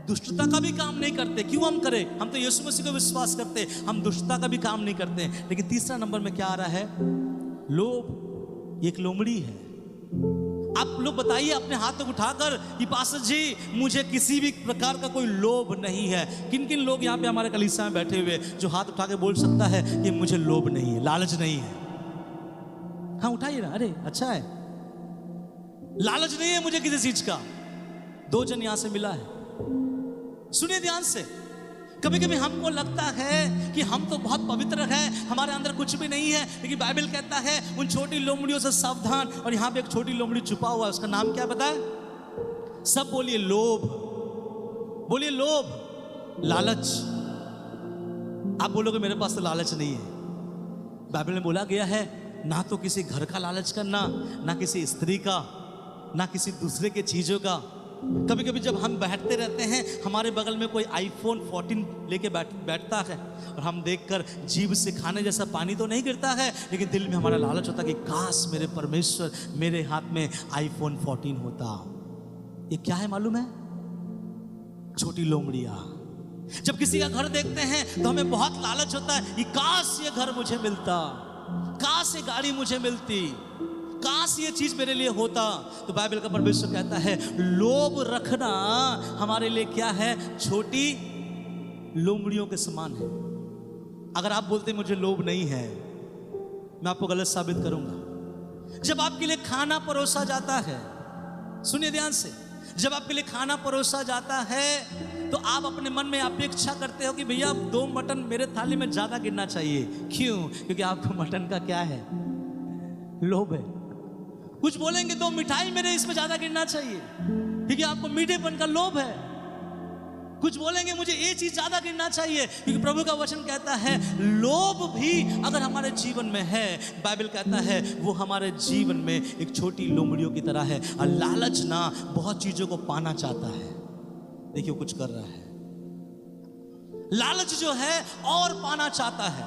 दुष्टता का भी काम नहीं करते। क्यों हम करें? हम तो यीशु मसीह को विश्वास करते, हम दुष्टता का भी काम नहीं करते। लेकिन तीसरा नंबर में क्या आ रहा है? लोभ। एक लोमड़ी है। आप लोग बताइए अपने हाथ तक उठाकर कि पास्टर जी मुझे किसी भी प्रकार का कोई लोभ नहीं है। किन किन लोग यहाँ पे हमारे कलीसिया में बैठे हुए जो हाथ उठा के बोल सकता है कि मुझे लोभ नहीं है, लालच नहीं है? हाँ उठाइए ना। अरे अच्छा है, लालच नहीं है मुझे किसी चीज का। 2 जन यहां से मिला है, सुनिए ध्यान से। कभी कभी हमको लगता है कि हम तो बहुत पवित्र हैं, हमारे अंदर कुछ भी नहीं है, लेकिन बाइबल कहता है उन छोटी लोमड़ियों से सावधान। और यहां पे एक छोटी लोमड़ी छुपा हुआ है, उसका नाम क्या पता है? सब बोलिए लोभ, बोलिए लोभ, लालच। आप बोलोगे मेरे पास तो लालच नहीं है। बाइबल में बोला गया है ना तो किसी घर का लालच करना, ना किसी स्त्री का, ना किसी दूसरे के चीजों का। कभी कभी जब हम बैठते रहते हैं, हमारे बगल में कोई आईफोन 14 लेके बैठता है और हम देखकर जीभ से खाने जैसा पानी तो नहीं गिरता है, लेकिन दिल में हमारा लालच होता है कि काश मेरे परमेश्वर मेरे हाथ में आईफोन 14 होता। ये क्या है मालूम है? छोटी लोमड़ियां। जब किसी का घर देखते हैं तो हमें बहुत लालच होता है कि काश ये घर मुझे मिलता, काश ये गाड़ी मुझे मिलती, काश ये चीज मेरे लिए होता। तो बाइबल का परमेश्वर कहता है लोभ रखना हमारे लिए क्या है? छोटी लोमड़ियों के समान है। अगर आप बोलते मुझे लोभ नहीं है, मैं आपको गलत साबित करूंगा। जब आपके लिए खाना परोसा जाता है, सुनिए ध्यान से, जब आपके लिए खाना परोसा जाता है तो आप अपने मन में अपेक्षा करते हो कि भैया 2 मटन मेरे थाली में ज्यादा गिरना चाहिए। क्यों? क्योंकि आपको मटन का क्या है? लोभ है। कुछ बोलेंगे 2 मिठाई मेरे इसमें ज्यादा गिरना चाहिए, क्योंकि आपको मीठेपन का लोभ है। कुछ बोलेंगे मुझे ये चीज ज्यादा गिरना चाहिए, क्योंकि प्रभु का वचन कहता है लोभ भी अगर हमारे जीवन में है, बाइबल कहता है वो हमारे जीवन में एक छोटी लोमड़ियों की तरह है। और लालच ना बहुत चीजों को पाना चाहता है। देखिए कुछ कर रहा है, लालच जो है और पाना चाहता है।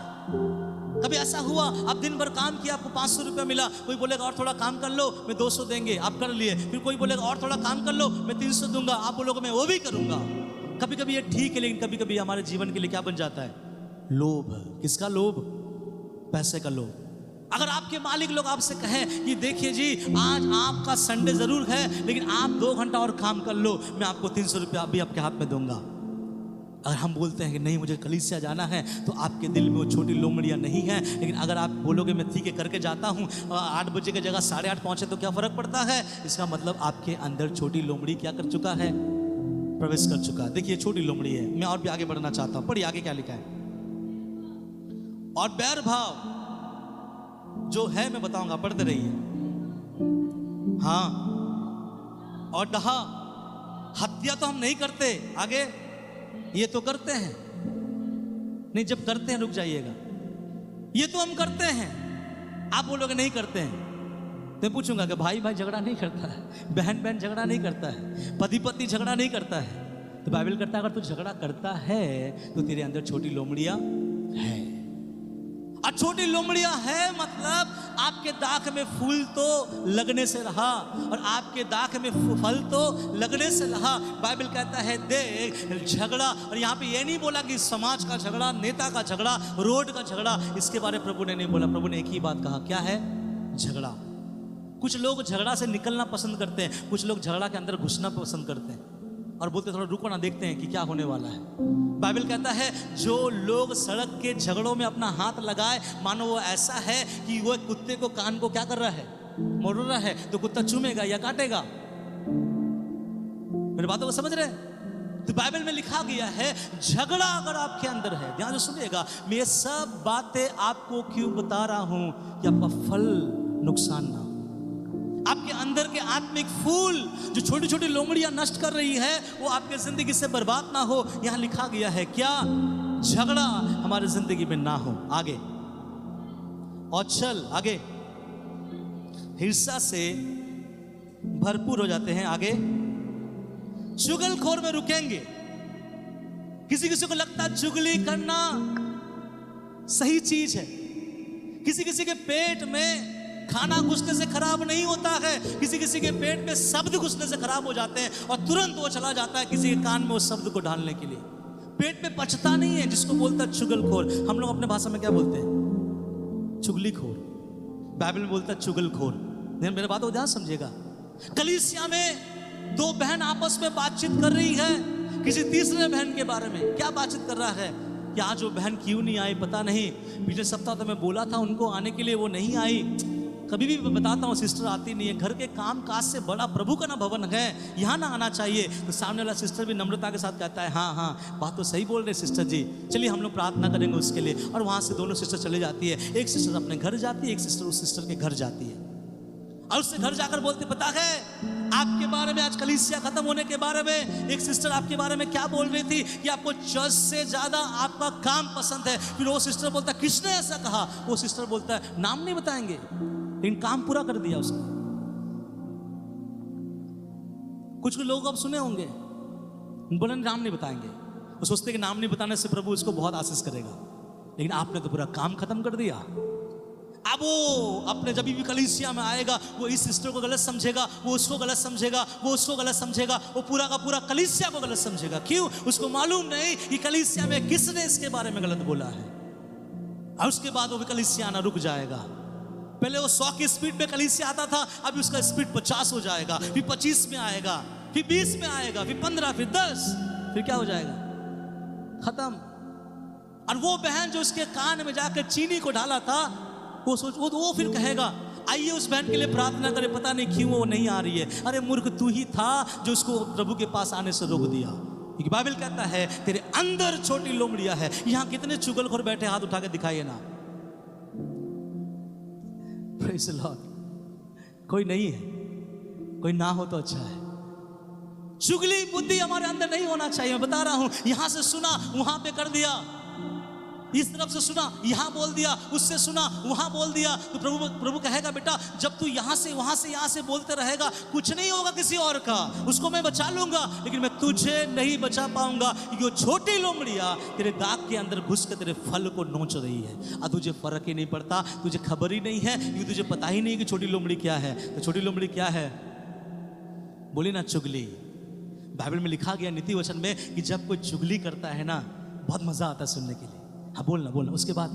कभी ऐसा हुआ आप दिन भर काम किया, आपको 500 रुपया मिला, कोई बोलेगा और थोड़ा काम कर लो मैं 200 देंगे, आप कर लिए। फिर कोई बोलेगा और थोड़ा काम कर लो मैं 300 दूंगा, आप बोलोगे मैं वो भी करूंगा। कभी कभी ये ठीक है, लेकिन कभी कभी हमारे जीवन के लिए क्या बन जाता है? लोभ। किसका लोभ? पैसे का लोभ। अगर आपके मालिक लोग आपसे कहें कि देखिए जी आज आपका संडे जरूर है, लेकिन आप 2 घंटा और काम कर लो, मैं आपको 300 रुपया अभी आपके हाथ में दूंगा। अगर हम बोलते हैं कि नहीं मुझे कलीसिया जाना है, तो आपके दिल में वो छोटी लोमड़ियां नहीं है। लेकिन अगर आप बोलोगे मैं ठीक है करके जाता हूँ, 8 बजे की जगह 8:30 पहुंचे तो क्या फर्क पड़ता है? इसका मतलब आपके अंदर छोटी लोमड़ी क्या कर चुका है? प्रवेश कर चुका है। देखिए छोटी लोमड़ी है। मैं और भी आगे बढ़ना चाहता हूं, पढ़िए आगे क्या लिखा है। और बैर भाव जो है मैं बताऊंगा, पढ़ते रहिए। हाँ, और डहा, हत्या तो हम नहीं करते, आगे ये तो करते हैं। नहीं, जब करते हैं रुक जाइएगा, ये तो हम करते हैं। आप बोलोगे नहीं करते हैं, तो मैं पूछूंगा कि भाई भाई झगड़ा नहीं करता है, बहन बहन झगड़ा नहीं करता है, पति पत्नी झगड़ा नहीं करता है। तो बाइबल कहता है अगर तू झगड़ा करता है तो तेरे अंदर छोटी लोमड़ियां है। और छोटी लोमड़ियां है मतलब आपके दाख में फूल तो लगने से रहा, और आपके दाख में फल तो लगने से रहा। बाइबल कहता है देख झगड़ा, और यहाँ पे ये नहीं बोला कि समाज का झगड़ा, नेता का झगड़ा, रोड का झगड़ा, इसके बारे में प्रभु ने नहीं बोला। प्रभु ने एक ही बात कहा, क्या है? झगड़ा। कुछ लोग झगड़ा से निकलना पसंद करते हैं, कुछ लोग झगड़ा के अंदर घुसना पसंद करते हैं और बोलते थोड़ा रुको ना, देखते हैं कि क्या होने वाला है। बाइबल कहता है जो लोग सड़क के झगड़ों में अपना हाथ लगाए, मानो वो ऐसा है कि वो कुत्ते को कान को क्या कर रहा है? मोड़ रहा है, तो कुत्ता चूमेगा या काटेगा? मेरी बातों को समझ रहे हैं? तो बाइबल में लिखा गया है झगड़ा अगर आपके अंदर है, ध्यान से सुनिएगा, मैं ये सब बातें आपको क्यों बता रहा हूं कि आपका फल नुकसान ना हो। आपके अंदर के आत्मिक फूल जो छोटी छोटी लोमड़ियां नष्ट कर रही है, वो आपके जिंदगी से बर्बाद ना हो। यहां लिखा गया है क्या? झगड़ा हमारे जिंदगी में ना हो। आगे और चल आगे, हिंसा से भरपूर हो जाते हैं। आगे चुगलखोर में रुकेंगे। किसी किसी को लगता है चुगली करना सही चीज है। किसी किसी के पेट में खाना घुसने से खराब नहीं होता है, किसी किसी के पेट में शब्द घुसने से खराब हो जाते हैं, और तुरंत वो चला जाता है किसी के कान में उस शब्द को डालने के लिए। पेट में पचता नहीं है, जिसको बोलता है चुगलखोर। हम लोग अपने भाषा में क्या बोलते हैं? चुगलीखोर। बाइबल में बोलता है चुगलखोर। मेरे बात को ध्यान समझिएगा। कलीसिया में 2 बहन आपस में बातचीत कर रही है किसी तीसरे बहन के बारे में। क्या बातचीत कर रहा है? कि आज वो बहन क्यों नहीं आई पता नहीं, पिछले सप्ताह तो मैं बोला था उनको आने के लिए, वो नहीं आई, कभी भी मैं बताता हूँ सिस्टर आती नहीं है, घर के काम काज से बड़ा प्रभु का ना भवन है, यहाँ ना आना चाहिए, तो सामने वाला सिस्टर भी नम्रता के साथ कहता है हाँ हाँ बात तो सही बोल रहे सिस्टर जी, चलिए हम लोग प्रार्थना करेंगे उसके लिए। और वहाँ से दोनों सिस्टर चले जाती है, एक सिस्टर अपने घर जाती है, एक सिस्टर उस सिस्टर के घर जाती है, और उससे घर जाकर बोलते पता है आपके बारे में, आज कलीसिया खत्म होने के बारे में एक सिस्टर आपके बारे में क्या बोल रही थी कि आपको चर्च से ज्यादा आपका काम पसंद है। फिर वो सिस्टर बोलता है किसने ऐसा कहा? वो सिस्टर बोलता है नाम नहीं बताएंगे, लेकिन काम पूरा कर दिया उसने। कुछ लोग अब सुने होंगे, बोले नाम नहीं बताएंगे, वो सोचते कि नाम नहीं बताने से प्रभु उसको बहुत आशीष करेगा, लेकिन आपने तो पूरा काम खत्म कर दिया। अब वो अपने जब भी कलीसिया में आएगा, वो इस सिस्टर को गलत समझेगा, वो उसको गलत समझेगा, वो उसको गलत समझेगा, वो पूरा का पूरा कलीसिया को गलत समझेगा। क्यों? उसको मालूम नहीं कि कलीसिया में किसने इसके बारे में गलत बोला है। और उसके बाद वो भी कलीसिया आना रुक जाएगा। पहले वो 100 की स्पीड में कलीसिया आता था, अभी उसका स्पीड 50 हो जाएगा, फिर 25 में आएगा, फिर 20 में आएगा, फिर 15, फिर 10, फिर क्या हो जाएगा? खत्म। और वो बहन जो उसके कान में जाकर चीनी को डाला था, वो फिर कहेगा आइए उस बहन के लिए प्रार्थना करें, पता नहीं क्यों वो नहीं आ रही है। अरे मूर्ख, तू ही था जो उसको प्रभु के पास आने से रोक दिया। क्योंकि बाइबल कहता है तेरे अंदर छोटी लोमड़ियां है। यहां कितने चुगलखोर बैठे, हाथ उठा के दिखाइए ना। Praise the Lord. कोई नहीं है, कोई ना हो तो अच्छा है। चुगली बुद्धि हमारे अंदर नहीं होना चाहिए। मैं बता रहा हूं, यहां से सुना वहां पे कर दिया, इस तरफ से सुना यहां बोल दिया, उससे सुना वहां बोल दिया। तो प्रभु कहेगा बेटा जब तू यहां से वहां से यहां से बोलते रहेगा, कुछ नहीं होगा किसी और का, उसको मैं बचा लूंगा, लेकिन मैं तुझे नहीं बचा पाऊंगा, क्योंकि वो छोटी लोमड़ियां तेरे दाग के अंदर घुस के तेरे फल को नोच रही है। और तुझे फर्क ही नहीं पड़ता, तुझे खबर ही नहीं है, क्योंकि तुझे पता ही नहीं कि छोटी लोमड़ी क्या है। तो छोटी लोमड़ी क्या है? बोली ना चुगली। बाइबल में लिखा गया नीति वचन में कि जब कोई चुगली करता है ना, बहुत मजा आता है सुनने के लिए। हाँ बोलना बोलना, उसके बाद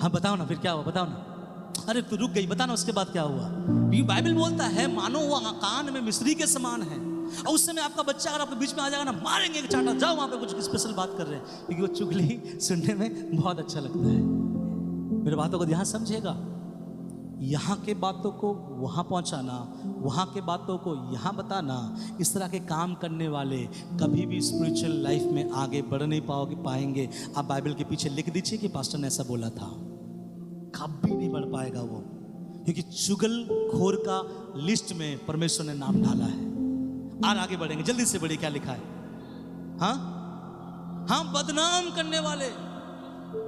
हाँ बताओ ना, फिर क्या हुआ बताओ ना। अरे तू रुक गई, बता ना उसके बाद क्या हुआ। ये बाइबल बोलता है मानो वो कान में मिस्री के समान है, और उस समय आपका बच्चा अगर आपके बीच में आ जाएगा ना, मारेंगे एक चांटा, जाओ वहां पे कुछ स्पेशल बात कर रहे हैं, क्योंकि वो चुगली सुनने में बहुत अच्छा लगता है। मेरे बातों को ध्यान समझेगा, यहाँ के बातों को वहाँ पहुँचाना, वहाँ के बातों को यहाँ बताना, इस तरह के काम करने वाले कभी भी स्पिरिचुअल लाइफ में आगे बढ़ नहीं पाएंगे। आप बाइबल के पीछे लिख दीजिए कि पास्टर ने ऐसा बोला था, कभी नहीं बढ़ पाएगा वो, क्योंकि चुगलखोर का लिस्ट में परमेश्वर ने नाम डाला है। और आगे बढ़ेंगे, जल्दी से बढ़िए, क्या लिखा है? हाँ, बदनाम करने वाले।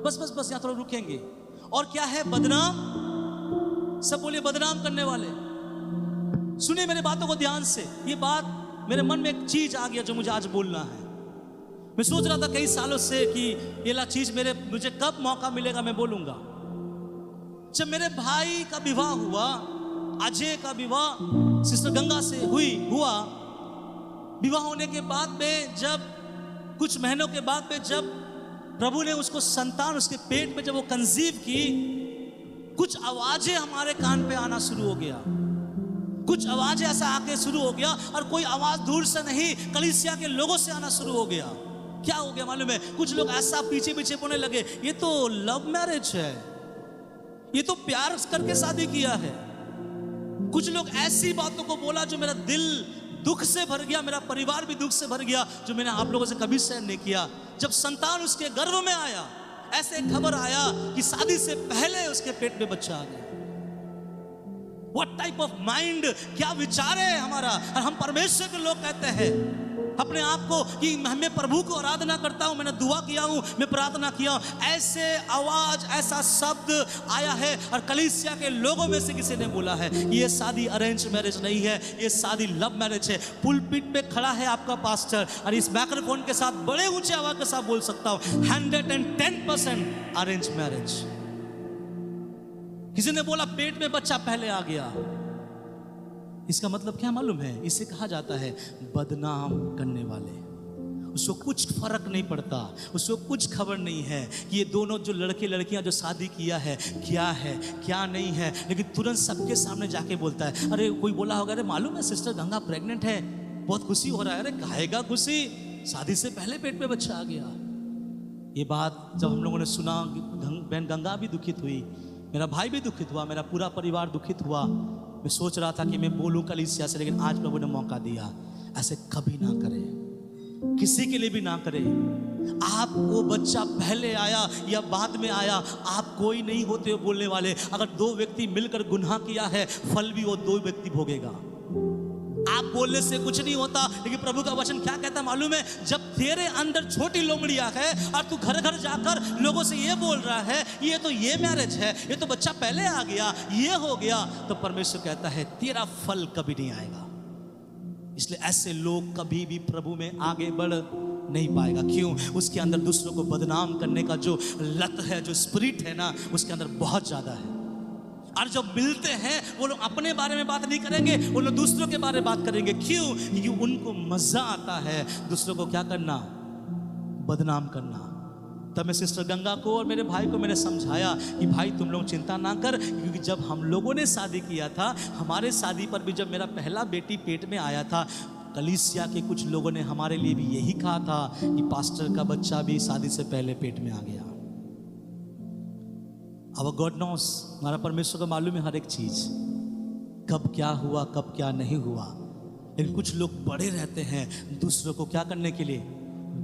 बस यहाँ थोड़ा रुकेंगे। और क्या है बदनाम? सब बोलिए बदनाम करने वाले। सुनिए मेरे बातों को ध्यान से। ये बात मेरे मन में एक चीज आ गया जो मुझे आज बोलना है। मैं सोच रहा था कई सालों से कि ये चीज मुझे कब मौका मिलेगा मैं बोलूंगा। जब मेरे भाई का विवाह हुआ, अजय का विवाह सिस्टर गंगा से हुआ, विवाह होने के बाद में जब कुछ महीनों के बाद में जब प्रभु ने उसको संतान उसके पेट में जब वो कंसीव की, कुछ आवाजें हमारे कान पे आना शुरू हो गया। कुछ आवाजें ऐसा आके शुरू हो गया, और कोई आवाज दूर से नहीं, कलीसिया के लोगों से आना शुरू हो गया। क्या हो गया मालूम है? कुछ लोग ऐसा पीछे पीछे बोलने लगे, ये तो लव मैरिज है, ये तो प्यार करके शादी किया है। कुछ लोग ऐसी बातों को बोला जो मेरा दिल दुख से भर गया, मेरा परिवार भी दुख से भर गया, जो मैंने आप लोगों से कभी सहन नहीं किया। जब संतान उसके गर्भ में आया, ऐसे खबर आया कि शादी से पहले उसके पेट में बच्चा आ गया। What type of mind, क्या विचार है हमारा। और हम परमेश्वर के लोग कहते हैं अपने आप को कि मैं प्रभु को आराधना करता हूं, मैंने दुआ किया हूं, मैं प्रार्थना किया हूं। ऐसे आवाज, ऐसा शब्द आया है, और कलीसिया के लोगों में से किसी ने बोला है ये शादी अरेंज मैरिज नहीं है, ये शादी लव मैरिज है। पुलपिट पे खड़ा है आपका पास्टर, और इस माइक्रोफोन के साथ बड़े ऊंचे आवाज के साथ बोल सकता हूं 110% अरेंज मैरिज। किसी ने बोला पेट में बच्चा पहले आ गया। इसका मतलब क्या मालूम है? इसे कहा जाता है बदनाम करने वाले। उसको कुछ फर्क नहीं पड़ता, उसको कुछ खबर नहीं है कि ये दोनों जो लड़के लड़कियां जो शादी किया है क्या नहीं है, लेकिन तुरंत सबके सामने जाके बोलता है। अरे कोई बोला होगा, अरे मालूम है सिस्टर गंगा प्रेग्नेंट है, बहुत खुशी हो रहा है। अरे काहेगा खुशी, शादी से पहले पेट में बच्चा आ गया। ये बात जब हम लोगों ने सुना, बहन गंगा भी दुखित हुई, मेरा भाई भी दुखित हुआ, मेरा पूरा परिवार दुखित हुआ। मैं सोच रहा था कि मैं बोलूं कलीसिया से, लेकिन आज प्रभु ने मौका दिया। ऐसे कभी ना करें, किसी के लिए भी ना करें। आप वो बच्चा पहले आया या बाद में आया, आप कोई नहीं होते हो बोलने वाले। अगर दो व्यक्ति मिलकर गुनाह किया है, फल भी वो दो व्यक्ति भोगेगा। आप बोलने से कुछ नहीं होता, लेकिन प्रभु का वचन क्या कहता है मालूम है? जब तेरे अंदर छोटी लोमड़ियां है और तू घर घर जाकर लोगों से ये बोल रहा है ये मैरिज है, ये तो बच्चा पहले आ गया, ये हो गया, तो परमेश्वर कहता है तेरा फल कभी नहीं आएगा। इसलिए ऐसे लोग कभी भी प्रभु में आगे बढ़ नहीं पाएगा। क्यों? उसके अंदर दूसरों को बदनाम करने का जो लत है, जो स्पिरिट है ना, उसके अंदर बहुत ज्यादा है। और जब मिलते हैं वो लोग अपने बारे में बात नहीं करेंगे, वो लोग दूसरों के बारे में बात करेंगे। क्यों? क्योंकि उनको मजा आता है दूसरों को क्या करना, बदनाम करना। तब मैं सिस्टर गंगा को और मेरे भाई को मैंने समझाया कि भाई तुम लोग चिंता ना कर, क्योंकि जब हम लोगों ने शादी किया था, हमारे शादी पर भी जब मेरा पहला बेटी पेट में आया था, कलीसिया के कुछ लोगों ने हमारे लिए भी यही कहा था कि पास्टर का बच्चा भी शादी से पहले पेट में आ गया। अब गॉड नोस, हमारा परमेश्वर को मालूम है हर एक चीज, कब क्या हुआ कब क्या नहीं हुआ। लेकिन कुछ लोग बड़े रहते हैं दूसरों को क्या करने के लिए,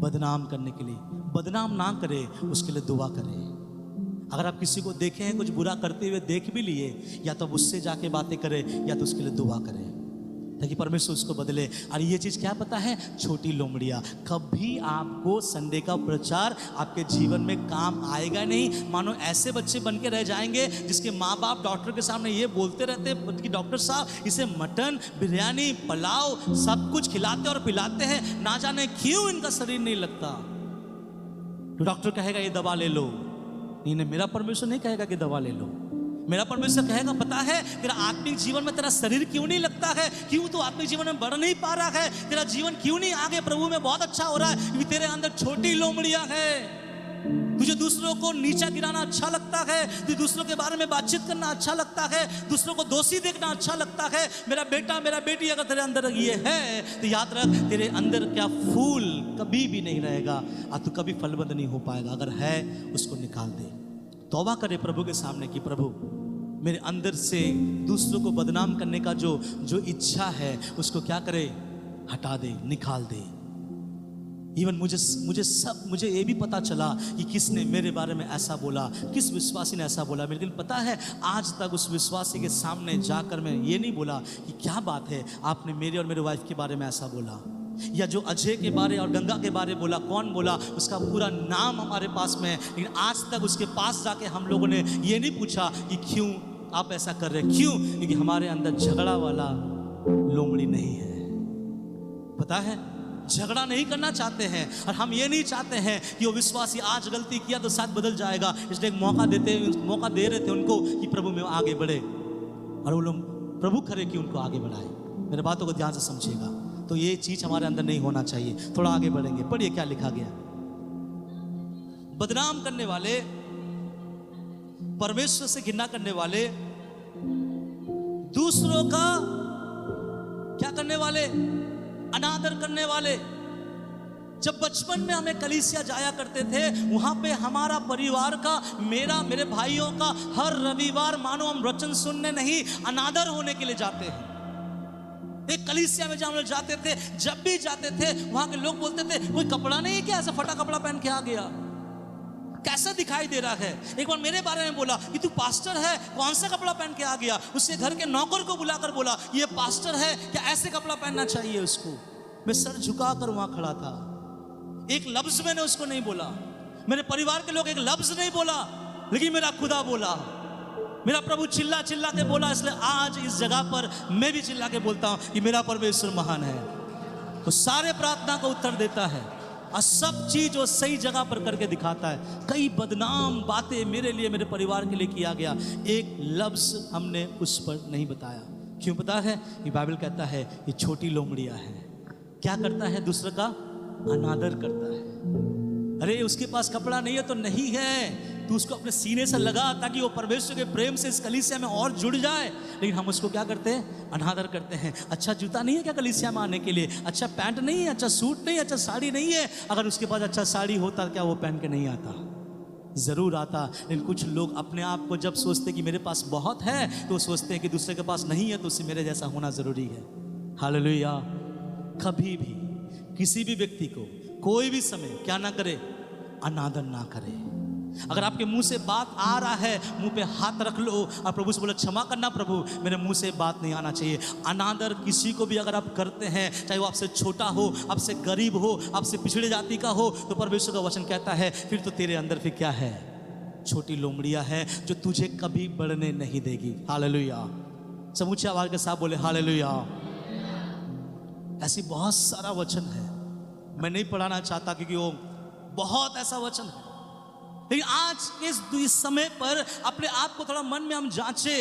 बदनाम करने के लिए। बदनाम ना करे, उसके लिए दुआ करें। अगर आप किसी को देखें कुछ बुरा करते हुए देख भी लिए, या तो उससे जाके बातें करें या तो उसके लिए दुआ करें, ताकि परमेश्वर उसको बदले। और ये चीज क्या पता है, छोटी लोमड़ियां, कभी आपको संडे का प्रचार आपके जीवन में काम आएगा नहीं। मानो ऐसे बच्चे बन के रह जाएंगे जिसके माँ बाप डॉक्टर के सामने ये बोलते रहते कि डॉक्टर साहब इसे मटन, बिरयानी, पुलाव सब कुछ खिलाते और पिलाते हैं, ना जाने क्यों इनका शरीर नहीं लगता। तो डॉक्टर कहेगा ये दवा ले लो। नहीं, मेरा परमेश्वर नहीं कहेगा कि दवा ले लो। मेरा परमेश्वर कहेगा पता है तेरा आत्मिक जीवन में तेरा शरीर क्यों नहीं लगता है, क्यों तू आत्मिक जीवन में बढ़ नहीं पा रहा है, तेरा जीवन क्यों नहीं आगे प्रभु में बहुत अच्छा हो रहा है, क्योंकि तेरे अंदर छोटी लोमड़ियां है। तुझे दूसरों को नीचा गिराना अच्छा लगता है, तुझे दूसरों के बारे में बातचीत करना अच्छा लगता है, दूसरों को दोषी देखना अच्छा लगता है। मेरा बेटा मेरा बेटी अगर तेरे अंदर ये है तो याद रख, तेरे अंदर क्या फूल कभी भी नहीं रहेगा और तू कभी फलबंद नहीं हो पाएगा। अगर है उसको निकाल दे, तौबा करे प्रभु के सामने कि प्रभु मेरे अंदर से दूसरों को बदनाम करने का जो इच्छा है उसको क्या करे, हटा दे, निकाल दे। इवन मुझे ये भी पता चला कि किसने मेरे बारे में ऐसा बोला, किस विश्वासी ने ऐसा बोला, लेकिन पता है आज तक उस विश्वासी के सामने जाकर मैं ये नहीं बोला कि क्या बात है आपने मेरे और मेरे वाइफ के बारे में ऐसा बोला, या जो अजय के बारे और गंगा के बारे बोला, कौन बोला, उसका पूरा नाम हमारे पास में है। लेकिन आज तक उसके पास जाके हम लोगों ने ये नहीं पूछा कि क्यों आप ऐसा कर रहे, क्यों? क्योंकि हमारे अंदर झगड़ा वाला लोमड़ी नहीं है। पता है, झगड़ा नहीं करना चाहते हैं, और हम ये नहीं चाहते हैं कि वो विश्वासी आज गलती किया तो साथ बदल जाएगा। इसलिए एक मौका दे रहे थे उनको कि प्रभु में आगे बढ़े, और वो लोग प्रभु करे कि उनको आगे बढ़ाए। मेरे बातों को ध्यान से समझिएगा। तो ये चीज हमारे अंदर नहीं होना चाहिए। थोड़ा आगे बढ़ेंगे, पढ़िए क्या लिखा गया। बदनाम करने वाले, परमेश्वर से घृणा करने वाले, दूसरों का क्या करने वाले, अनादर करने वाले। जब बचपन में हमें कलीसिया जाया करते थे, वहां पे हमारा परिवार का, मेरे भाइयों का हर रविवार मानो हम वचन सुनने नहीं, अनादर होने के लिए जाते हैं। एक कलीसिया में जब हम लोग जाते थे, जब भी जाते थे वहां के लोग बोलते थे कोई कपड़ा नहीं है क्या, ऐसा फटा कपड़ा पहन के आ गया, कैसा दिखाई दे रहा है। एक बार मेरे बारे में बोला कि तू पास्टर है, कौन सा कपड़ा पहन के आ गया। उससे घर के नौकर को बुलाकर बोला ये पास्टर है क्या, ऐसे कपड़ा पहनना चाहिए उसको। मैं सर झुकाकर वहां खड़ा था, एक लफ्ज मैंने उसको नहीं बोला, मेरे परिवार के लोग एक लफ्ज नहीं बोला, लेकिन मेरा खुदा बोला, मेरा प्रभु चिल्ला चिल्ला के बोला। इसलिए आज इस जगह पर मैं भी चिल्ला के बोलता हूं कि मेरा परमेश्वर महान है। वो सारे प्रार्थना का उत्तर देता है और सब चीज वो सही जगह पर करके दिखाता है। कई बदनाम बातें मेरे लिए, मेरे परिवार के लिए किया गया, एक लफ्ज हमने उस पर नहीं बताया। क्यों पता है? ये बाइबल कहता है ये छोटी लोमड़ियां है। क्या करता है? दूसरे का अनादर करता है। अरे उसके पास कपड़ा नहीं है तो नहीं है, तू उसको अपने सीने से लगा ताकि वो परमेश्वर के प्रेम से इस कलीसिया में और जुड़ जाए। लेकिन हम उसको क्या करते हैं? अनादर करते हैं। अच्छा जूता नहीं है क्या कलीसिया में आने के लिए, अच्छा पैंट नहीं है, अच्छा सूट नहीं है, अच्छा साड़ी नहीं है। अगर उसके पास अच्छा साड़ी होता क्या वो पहन के नहीं आता? जरूर आता। लेकिन कुछ लोग अपने आप को जब सोचते कि मेरे पास बहुत है, तो सोचते हैं कि दूसरे के पास नहीं है तो उससे मेरे जैसा होना जरूरी है। हालेलुया। कभी भी किसी भी व्यक्ति को कोई भी समय क्या ना करे, अनादर ना करे। अगर आपके मुंह से बात आ रहा है, मुंह पे हाथ रख लो और प्रभु से बोलो, क्षमा करना प्रभु, मेरे मुंह से बात नहीं आना चाहिए। अनादर किसी को भी अगर आप करते हैं, चाहे वो आपसे छोटा हो, आपसे गरीब हो, आपसे पिछड़े जाति का हो, तो परमेश्वर का वचन कहता है फिर तो तेरे अंदर फिर क्या है, छोटी लोमड़िया है जो तुझे कभी बढ़ने नहीं देगी। हालेलुया। समूचे आवाज के साथ बोले हालेलुया। ऐसी बहुत सारा वचन है, मैं नहीं पढ़ाना चाहता क्योंकि वो बहुत ऐसा वचन है। लेकिन आज के इस समय पर अपने आप को थोड़ा मन में हम जांचे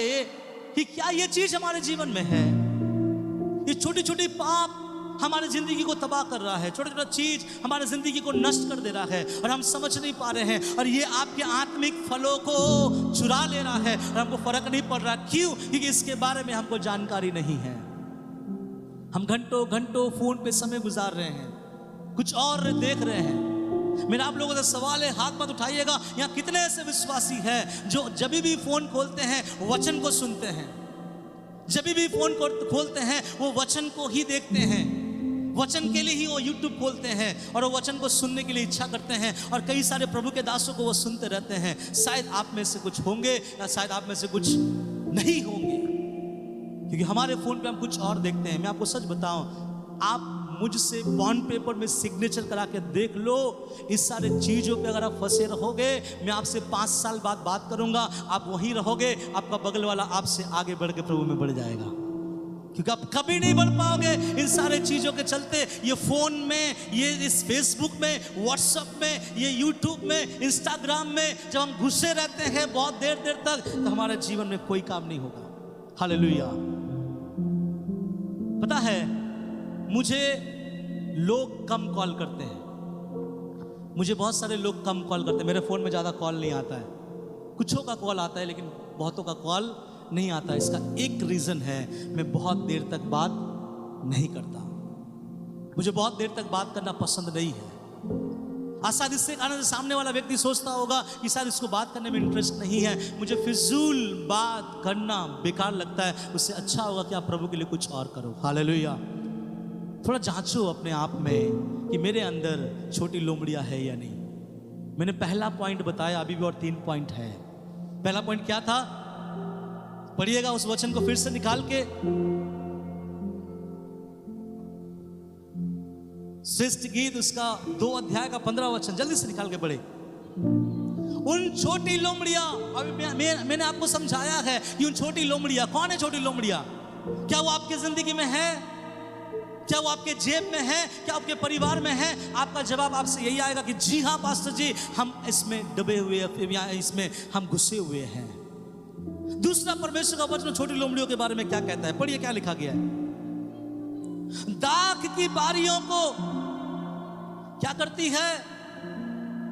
कि क्या ये चीज हमारे जीवन में है। ये छोटी छोटी पाप हमारे जिंदगी को तबाह कर रहा है, छोटा छोटा चीज हमारे जिंदगी को नष्ट कर दे रहा है और हम समझ नहीं पा रहे हैं, और ये आपके आत्मिक फलों को चुरा ले रहा है और हमको फर्क नहीं पड़ रहा। क्यों? क्योंकि इसके बारे में हमको जानकारी नहीं है। हम घंटों घंटों फोन पे समय गुजार रहे हैं, कुछ और देख रहे हैं। मेरा आप लोगों से सवाल है, हाथ मत उठाइएगा, यहाँ कितने ऐसे विश्वासी हैं जो जब भी फोन खोलते हैं वचन को सुनते हैं, जब भी फोन खोलते हैं वो वचन को ही देखते हैं, वचन के लिए ही वो YouTube खोलते हैं और वो वचन को सुनने के लिए इच्छा करते हैं, और कई सारे प्रभु के दासों को वो सुनते रहते हैं। शायद आप में से कुछ होंगे या शायद आप में से कुछ नहीं होंगे, क्योंकि हमारे फोन पे हम कुछ और देखते हैं। मैं आपको सच बताऊं, आप मुझसे बॉन्ड पेपर में सिग्नेचर करा के देख लो, इस सारे चीजों पे अगर आप फंसे रहोगे, मैं आपसे 5 साल बाद बात करूंगा, आप वहीं रहोगे, आपका बगल वाला आपसे आगे बढ़ के प्रभु में बढ़ जाएगा, क्योंकि आप कभी नहीं बढ़ पाओगे इन सारे चीजों के चलते। ये फोन में, ये इस फेसबुक में, व्हाट्सएप में, ये यूट्यूब में, इंस्टाग्राम में जब हम घुसे रहते हैं बहुत देर देर तक, तो हमारे जीवन में कोई काम नहीं होगा। हालेलुया। पता है, मुझे लोग कम कॉल करते हैं, मुझे बहुत सारे लोग कम कॉल करते हैं। मेरे फ़ोन में ज़्यादा कॉल नहीं आता है, कुछों का कॉल आता है लेकिन बहुतों का कॉल नहीं आता। इसका एक रीज़न है, मैं बहुत देर तक बात नहीं करता, मुझे बहुत देर तक बात करना पसंद नहीं है। शायद इससे कारण से सामने वाला व्यक्ति सोचता होगा कि शायद इसको बात करने में इंटरेस्ट नहीं है, मुझे फिजूल बात करना बेकार लगता है, उससे अच्छा होगा कि आप प्रभु के लिए कुछ और करो। हालेलुया। थोड़ा जांचो अपने आप में कि मेरे अंदर छोटी लोमड़ियां है या नहीं। मैंने पहला पॉइंट बताया, अभी भी और 3 पॉइंट है। पहला पॉइंट क्या था, पढ़िएगा उस वचन को फिर से निकाल के, श्रेष्ठ गीत उसका 2 अध्याय का 15 वचन, जल्दी से निकाल के पढ़े। उन छोटी लोमड़ियां, अभी मैंने आपको समझाया है कि उन छोटी लोमड़ियां कौन है। छोटी लोमड़ियां क्या वो आपके जिंदगी में है? क्या वो आपके जेब में है? क्या आपके परिवार में है? आपका जवाब आपसे यही आएगा कि जी हाँ पास्टर जी, हम इसमें दबे हुए हैं, इसमें हम घुसे हुए हैं। दूसरा, परमेश्वर का वचन छोटी लोमड़ियों के बारे में क्या कहता है, पढ़िए क्या लिखा गया है। दाख की बारियों को क्या करती है?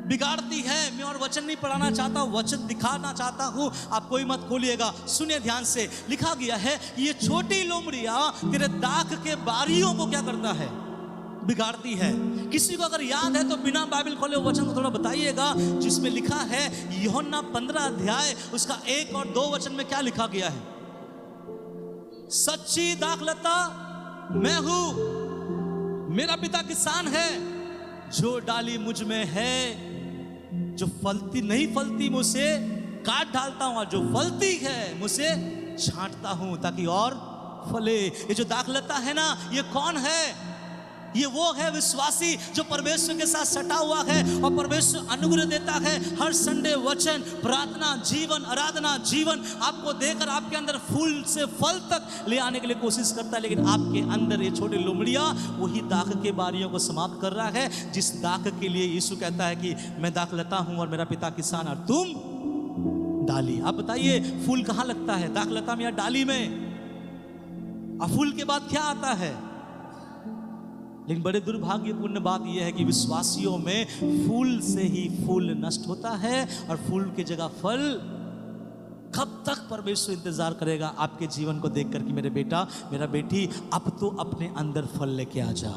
बिगाड़ती है। मैं और वचन नहीं पढ़ाना चाहता, वचन दिखाना चाहता हूं, आप कोई मत खोलिएगा, सुनिए ध्यान से। लिखा गया है कि ये छोटी लोमड़ियां तेरे दाख के बारियों को क्या करता है? बिगाड़ती है। किसी को अगर याद है तो बिना बाइबल खोले वचन को थोड़ा बताइएगा, जिसमें लिखा है यूहन्ना 15 अध्याय उसका 1 और 2 वचन में क्या लिखा गया है? सच्ची दाखलता मैं हूं, मेरा पिता किसान है, जो डाली मुझ में है, जो फलती नहीं फलती मुझसे काट डालता हूं, और जो फलती है मुझसे छांटता हूं ताकि और फले। ये जो दाखलता है ना, ये कौन है? ये वो है विश्वासी जो परमेश्वर के साथ सटा हुआ है, और परमेश्वर अनुग्रह देता है। हर संडे वचन, प्रार्थना जीवन, आराधना जीवन आपको देकर आपके अंदर फूल से फल तक ले आने के लिए कोशिश करता है, लेकिन आपके अंदर ये छोटी लोमड़ियां वही दाख के बारियों को समाप्त कर रहा है, जिस दाख के लिए यीशु कहता है कि मैं दाखलता हूं और मेरा पिता किसान और तुम डाली। आप बताइए फूल कहां लगता है? दाखलता में या डाली में? और फूल के बाद क्या आता है? लेकिन बड़े दुर्भाग्यपूर्ण बात यह है कि विश्वासियों में फूल से ही फूल नष्ट होता है, और फूल की जगह फल। कब तक परमेश्वर इंतजार करेगा आपके जीवन को देखकर कि मेरे बेटा, मेरा बेटी, अब तो अपने अंदर फल लेके आ जा।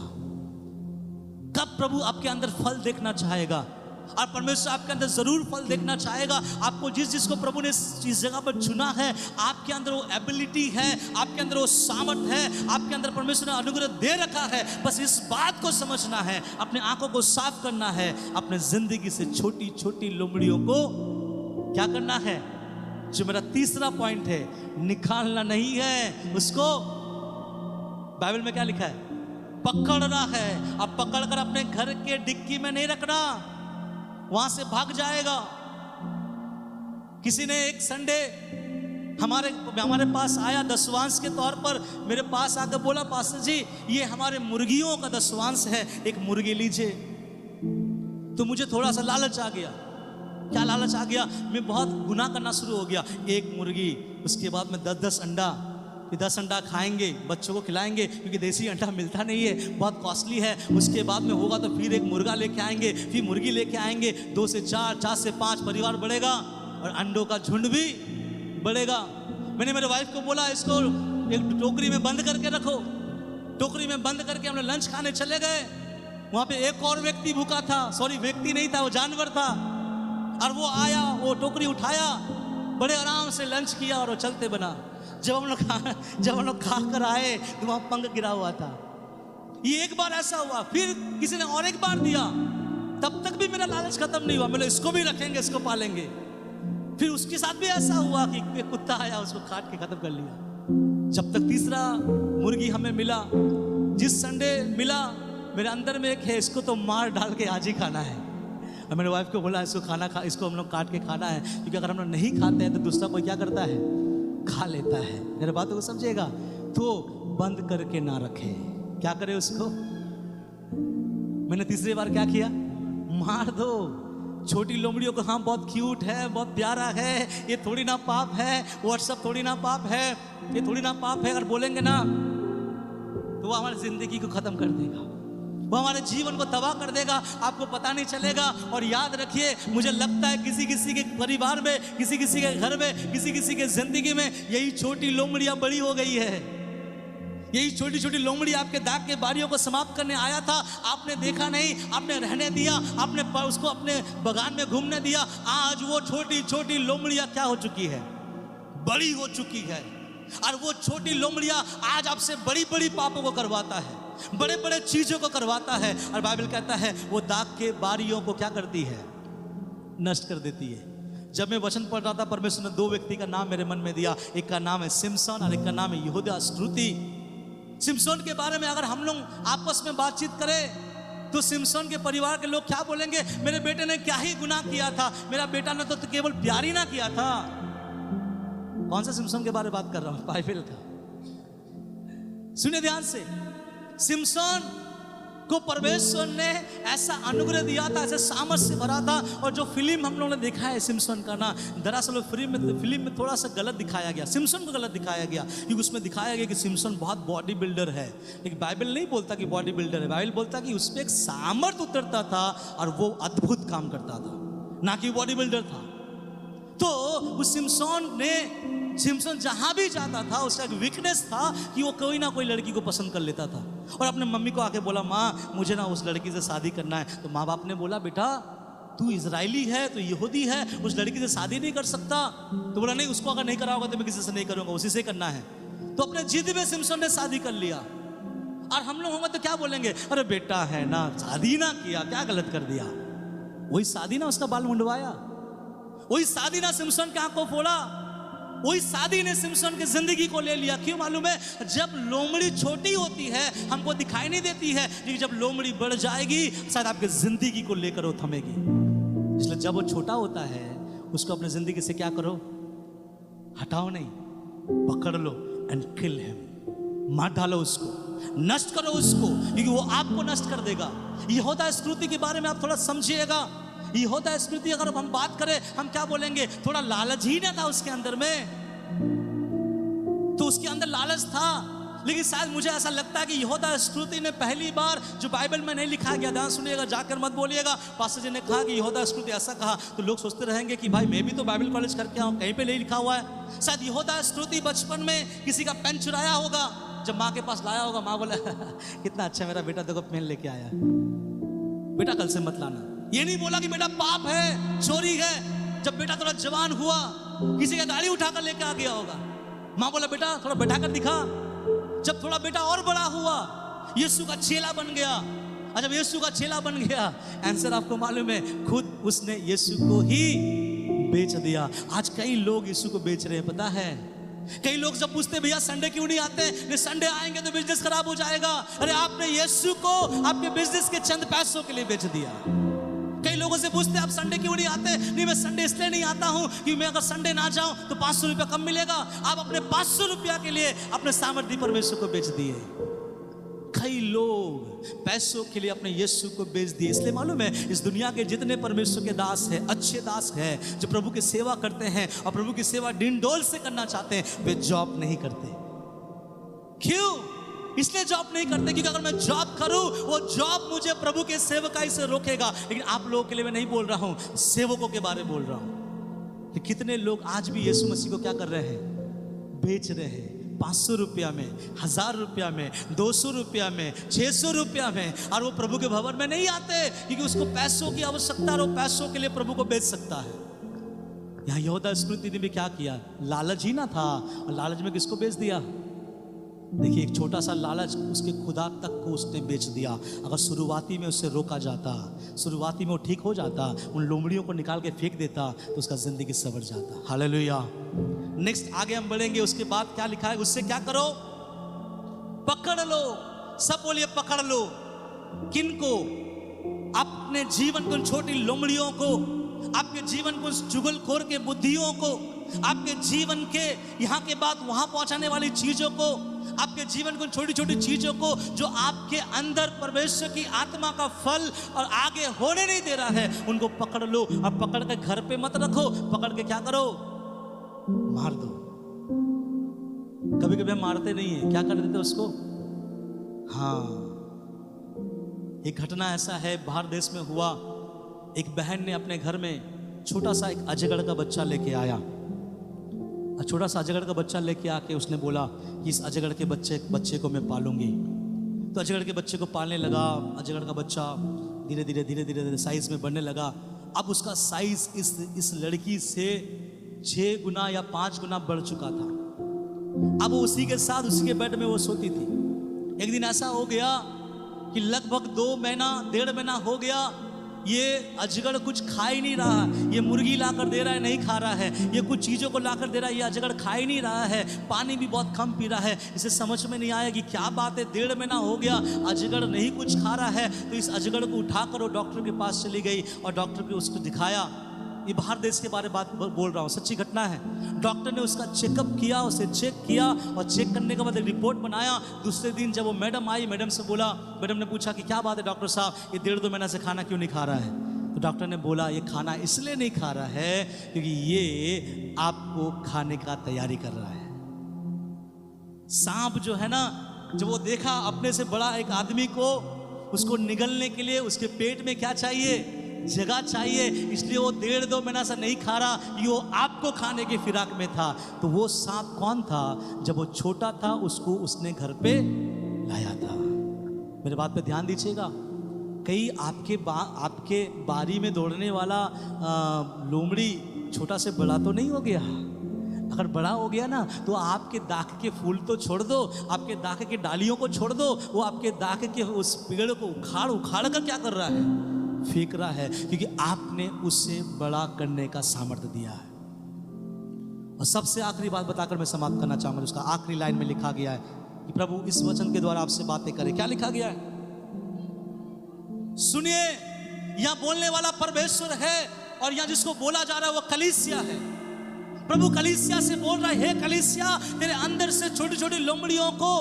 कब प्रभु आपके अंदर फल देखना चाहेगा? और परमेश्वर आपके अंदर जरूर फल देखना चाहेगा। आपको जिस को प्रभु ने इस जगह पर चुना है, आपके अंदर वो एबिलिटी है, आपके अंदर वो सामर्थ है, आपके अंदर परमेश्वर ने अनुग्रह दे रखा है। बस इस बात को समझना है, अपने आंखों को साफ करना है, अपने जिंदगी से छोटी छोटी लोमड़ियों को क्या करना है। जो मेरा तीसरा पॉइंट है, निकालना नहीं है, उसको बाइबल में क्या लिखा है, पकड़ना है। अब पकड़कर अपने घर के डिक्की में नहीं रखना, वहां से भाग जाएगा। किसी ने एक संडे हमारे पास आया, दसवांश के तौर पर मेरे पास आकर बोला, पास्टर जी ये हमारे मुर्गियों का दसवांश है, एक मुर्गी लीजिए। तो मुझे थोड़ा सा लालच आ गया। क्या लालच आ गया, मैं बहुत गुनाह करना शुरू हो गया। एक मुर्गी, उसके बाद में 10-10 अंडा, 10 अंडा खाएंगे, बच्चों को खिलाएंगे, क्योंकि देसी अंडा मिलता नहीं है, बहुत कॉस्टली है। उसके बाद में होगा तो फिर एक मुर्गा लेके आएंगे, फिर मुर्गी लेके आएंगे, 2 से 4, 4 से 5 परिवार बढ़ेगा और अंडों का झुंड भी बढ़ेगा। मैंने मेरे वाइफ को बोला, इसको एक टोकरी में बंद करके रखो। टोकरी में बंद करके हम लोग लंच खाने चले गए। वहां पे एक और व्यक्ति भूखा था, सॉरी व्यक्ति नहीं था, वो जानवर था। और वो आया, वो टोकरी उठाया, बड़े आराम से लंच किया और वो चलते बना। जब हम लोग खा कर आए तो वहां पंख गिरा हुआ था। ये एक बार ऐसा हुआ, फिर किसी ने और एक बार दिया, तब तक भी मेरा लालच खत्म नहीं हुआ। मतलब इसको भी रखेंगे, इसको पालेंगे। फिर उसके साथ भी ऐसा हुआ कि एक कुत्ता आया, उसको काट के खत्म कर लिया। जब तक तीसरा मुर्गी हमें मिला, जिस संडे मिला, मेरे अंदर में एक है, इसको तो मार डाल के आज ही खाना है। और मेरे वाइफ को बोला, इसको हम लोग काट के खाना है, क्योंकि अगर हम लोग नहीं खाते हैं तो दूसरा कोई क्या करता है, खा लेता है। मेरे बातों को समझिएगा। तो बंद करके ना रखे, क्या करे उसको। मैंने तीसरी बार क्या किया, मार दो। छोटी लोमड़ियों को, हाँ बहुत क्यूट है, बहुत प्यारा है, ये थोड़ी ना पाप है, व्हाट्सअप थोड़ी ना पाप है, ये थोड़ी ना पाप है। अगर बोलेंगे ना तो वो हमारी जिंदगी को खत्म कर देगा, वो हमारे जीवन को तबाह कर देगा, आपको पता नहीं चलेगा। और याद रखिए, मुझे लगता है किसी किसी के परिवार में, किसी किसी के घर में, किसी किसी के जिंदगी में यही छोटी लोमड़ियां बड़ी हो गई है। यही छोटी छोटी लोमड़ी आपके दाग के बारियों को समाप्त करने आया था, आपने देखा नहीं, आपने रहने दिया, आपने उसको अपने बगान में घूमने दिया। आज वो छोटी छोटी लोमड़ियां क्या हो चुकी है, बड़ी हो चुकी है। और वो छोटी लोमड़ियां आज आपसे बड़ी बड़ी पापों को करवाता है, बड़े बड़े चीजों को करवाता है। और बाइबल कहता है वो दाग के बारियों को क्या करती है, नष्ट कर देती है। जब मैं वचन पढ़ रहा था, परमेश्वर ने 2 व्यक्ति का नाम मेरे मन में दिया। एक का नाम है सिमसन और एक का नाम है यहूदा इस्करियोती। सिमसन के बारे में अगर हम लोग आपस में बातचीत करें तो सिमसन के परिवार के लोग क्या बोलेंगे, मेरे बेटे ने क्या ही गुनाह किया था, मेरा बेटा ने तो केवल प्यार ही ना किया था। कौन सा सिमसन के बारे में बात कर रहा हूं, बाइबल का। सुनिए ध्यान से, सिमसन को परमेश्वर ने ऐसा अनुग्रह दिया था, ऐसे सामर्थ्य से भरा था। और जो फिल्म हम लोगों ने देखा है सिमसन का ना, दरअसल फिल्म में थोड़ा सा गलत दिखाया गया, सिमसन को गलत दिखाया गया, क्योंकि उसमें दिखाया गया कि सिमसन बहुत बॉडी बिल्डर है। लेकिन बाइबल नहीं बोलता कि बॉडी बिल्डर है, बाइबल बोलता कि उसमें एक सामर्थ्य उतरता था और वो अद्भुत काम करता था, ना कि बॉडी बिल्डर था। तो उस सिमसन जहां भी जाता था, उसका एक वीकनेस था कि वो कोई ना कोई लड़की को पसंद कर लेता था। और अपने मम्मी को आके बोला, माँ मुझे ना उस लड़की से शादी करना है। तो माँ बाप ने बोला, बेटा तू इजराइली है, तो यहूदी है, उस लड़की से शादी नहीं कर सकता। तो बोला, नहीं, उसको अगर नहीं कराओगे तो मैं किसी से नहीं करूंगा, उसी से करना है। तो अपने जिद में सिमसन ने शादी कर लिया। और हम लोग होंगे तो क्या बोलेंगे, अरे बेटा है ना, शादी ना किया, क्या गलत कर दिया। वही शादी ना उसका बाल मुंडवाया, वही शादी ना सिमसन के आंख को फोड़ा, वही शादी ने सिमसन की जिंदगी को ले लिया। क्यों मालूम है, जब लोमड़ी छोटी होती है हमको दिखाई नहीं देती है, लेकिन जब लोमड़ी बढ़ जाएगी शायद आपकी जिंदगी को लेकर वो थमेगी। इसलिए जब वो छोटा होता है उसको अपने जिंदगी से क्या करो, हटाओ नहीं, पकड़ लो एंड किल हिम, मार डालो उसको, नष्ट करो उसको, क्योंकि वो आपको नष्ट कर देगा। यहूदा इस्करियोती के बारे में आप थोड़ा समझिएगा। यहूदा इस्करियोती अगर हम बात करें, हम क्या बोलेंगे, थोड़ा लालच ही ना था उसके अंदर में, तो उसके अंदर लालच था। लेकिन शायद मुझे ऐसा लगता है कि यहूदा इस्करियोती ने पहली बार, जो बाइबल में नहीं लिखा गया, ध्यान सुनिएगा, जाकर मत बोलिएगा पास्टर जी ने कहा कि यहूदा इस्करियोती ऐसा कहा, तो लोग सोचते रहेंगे कि भाई मैं भी तो बाइबल कॉलेज करके आऊं, कहीं पे नहीं लिखा हुआ है। शायद यहूदा इस्करियोती बचपन में किसी का पेन चुराया होगा, जब माँ के पास लाया होगा, माँ बोला कितना अच्छा मेरा बेटा देखो पेन लेके आया, बेटा कल से मत लाना, ये नहीं बोला कि बेटा पाप है, चोरी है। जब बेटा थोड़ा जवान हुआ, किसी का गाड़ी उठाकर लेके आ गया होगा, माँ बोला बेटा थोड़ा बैठा कर दिखा। जब थोड़ा बेटा और बड़ा हुआ, यीशु का चेला बन गया। और जब यीशु का चेला बन गया, आंसर आपको मालूम है, खुद उसने यीशु को ही बेच दिया। आज कई लोग यीशु को बेच रहे हैं, पता है। कई लोग जब पूछते भैया संडे क्यों नहीं आते, नहीं संडे आएंगे तो बिजनेस खराब हो जाएगा। अरे आपने यीशु को आपके बिजनेस के चंद पैसों के लिए बेच दिया। कई लोगों से पूछते आप संडे क्यों नहीं आते, नहीं मैं संडे इसलिए नहीं आता हूं कि मैं अगर संडे ना जाऊं तो 500 रुपया कम मिलेगा। आप अपने 500 रुपया के लिए अपने सामर्थ्य परमेश्वर को बेच दिए। कई लोग पैसों के लिए अपने यीशु को बेच दिए। इसलिए मालूम है, इस दुनिया के जितने परमेश्वर के दास हैं, अच्छे दास हैं, जो प्रभु की सेवा करते हैं और प्रभु की सेवा डिंडोल से करना चाहते हैं, वे जॉब नहीं करते। क्यों? इसलिए जॉब नहीं करते क्योंकि अगर मैं जॉब करूं, वो जॉब मुझे प्रभु के सेवकाई से रोकेगा। लेकिन आप लोगों के लिए मैं नहीं बोल रहा हूं, सेवकों के बारे में बोल रहा हूं कि कितने लोग आज भी यीशु मसीह को क्या कर रहे हैं, बेच रहे हैं। 500 रुपया में, 1000 रुपया में, 200 रुपया में, 600 रुपया में, और वो प्रभु के भवन में नहीं आते क्योंकि उसको पैसों की आवश्यकता है और वो पैसों के लिए प्रभु को बेच सकता है। यहाँ यहूदा इस्करियोती ने भी क्या किया, लालच ही ना था, और लालच में किसको बेच दिया। देखिए, एक छोटा सा लालच उसके खुदा तक को उसने बेच दिया। अगर शुरुआती में उससे रोका जाता, शुरुआती में वो ठीक हो जाता, उन लोमड़ियों को निकाल के फेंक देता, तो उसका जिंदगी संवर जाता। हालेलुया। नेक्स्ट आगे हम बढ़ेंगे। उसके बाद क्या लिखा है, उससे क्या करो, पकड़ लो। सब बोलिए पकड़ लो। किनको? अपने जीवन को, छोटी लोमड़ियों को, आपके जीवन को, चुगलखोर के बुद्धियों को, आपके जीवन के यहाँ के बाद वहां पहुंचाने वाली चीजों को, आपके जीवन को छोटी छोटी चीजों को जो आपके अंदर परमेश्वर की आत्मा का फल और आगे होने नहीं दे रहा है, उनको पकड़ लो। और पकड़ के घर पे मत रखो, पकड़ के क्या करो, मार दो। कभी कभी हम मारते नहीं है, क्या कर देते उसको। हाँ, एक घटना ऐसा है, बाहर देश में हुआ। एक बहन ने अपने घर में छोटा सा एक अजगर का बच्चा लेके आया। छोटा सा अजगर का बच्चा लेके आके उसने बोला कि इस अजगर के बच्चे को मैं पालूंगी। तो अजगर के बच्चे को पालने लगा। अजगर का बच्चा धीरे धीरे धीरे धीरे साइज में बढ़ने लगा। अब उसका साइज इस लड़की से 6 गुना या 5 गुना बढ़ चुका था। अब वो उसी के साथ उसी के बेड में वो सोती थी। एक दिन ऐसा हो गया कि लगभग 2 महीना 1.5 महीना हो गया, ये अजगर कुछ खा ही नहीं रहा। ये मुर्गी लाकर दे रहा है, नहीं खा रहा है। ये कुछ चीज़ों को लाकर दे रहा है, ये अजगर खा ही नहीं रहा है। पानी भी बहुत कम पी रहा है। इसे समझ में नहीं आया कि क्या बात है, 1.5 महीना हो गया अजगर नहीं कुछ खा रहा है। तो इस अजगर को उठाकर वो डॉक्टर के पास चली गई और डॉक्टर को उसको दिखाया। ये बाहर देश के बारे में बात बोल रहा हूँ, सच्ची घटना है। डॉक्टर ने उसका चेकअप किया, उसे चेक किया और चेक करने के बाद एक रिपोर्ट बनाया। दूसरे दिन जब वो मैडम आई, मैडम से बोला, मैडम ने पूछा कि क्या बात है डॉक्टर साहब, ये 1.5-2 महीना से खाना क्यों नहीं खा रहा है। तो डॉक्टर ने बोला ये खाना इसलिए नहीं खा रहा है क्योंकि ये आपको खाने का तैयारी कर रहा है। सांप जो है ना, जब वो देखा अपने से बड़ा एक आदमी को, उसको निगलने के लिए उसके पेट में क्या चाहिए, जगह चाहिए, इसलिए वो 1.5-2 महीना से नहीं खा रहा, ये वो आपको खाने के फिराक में था। तो वो सांप कौन था? जब वो छोटा था उसको उसने घर पे लाया था। मेरे बात पे ध्यान दीजिएगा। कहीं आपके बारी में दौड़ने वाला लोमड़ी छोटा से बड़ा तो नहीं हो गया। अगर बड़ा हो गया ना, तो आपके दाख के फूल तो छोड़ दो, आपके दाख के डालियों को छोड़ दो, वो आपके दाख के उस पेड़ को उखाड़ कर क्या कर रहा है, फेंक रहा है, क्योंकि आपने उससे बड़ा करने का सामर्थ्य दिया है। और सबसे आखिरी बात बताकर मैं समाप्त करना चाहूंगा। उसका आखिरी लाइन में लिखा गया है कि प्रभु इस वचन के द्वारा आपसे बातें करें। क्या लिखा गया है सुनिए। यहां बोलने वाला परमेश्वर है और यहां जिसको बोला जा रहा है वो कलीसिया है। प्रभु कलीसिया से बोल रहा है, हे कलीसिया, तेरे अंदर से छोटी छोटी लोमड़ियों को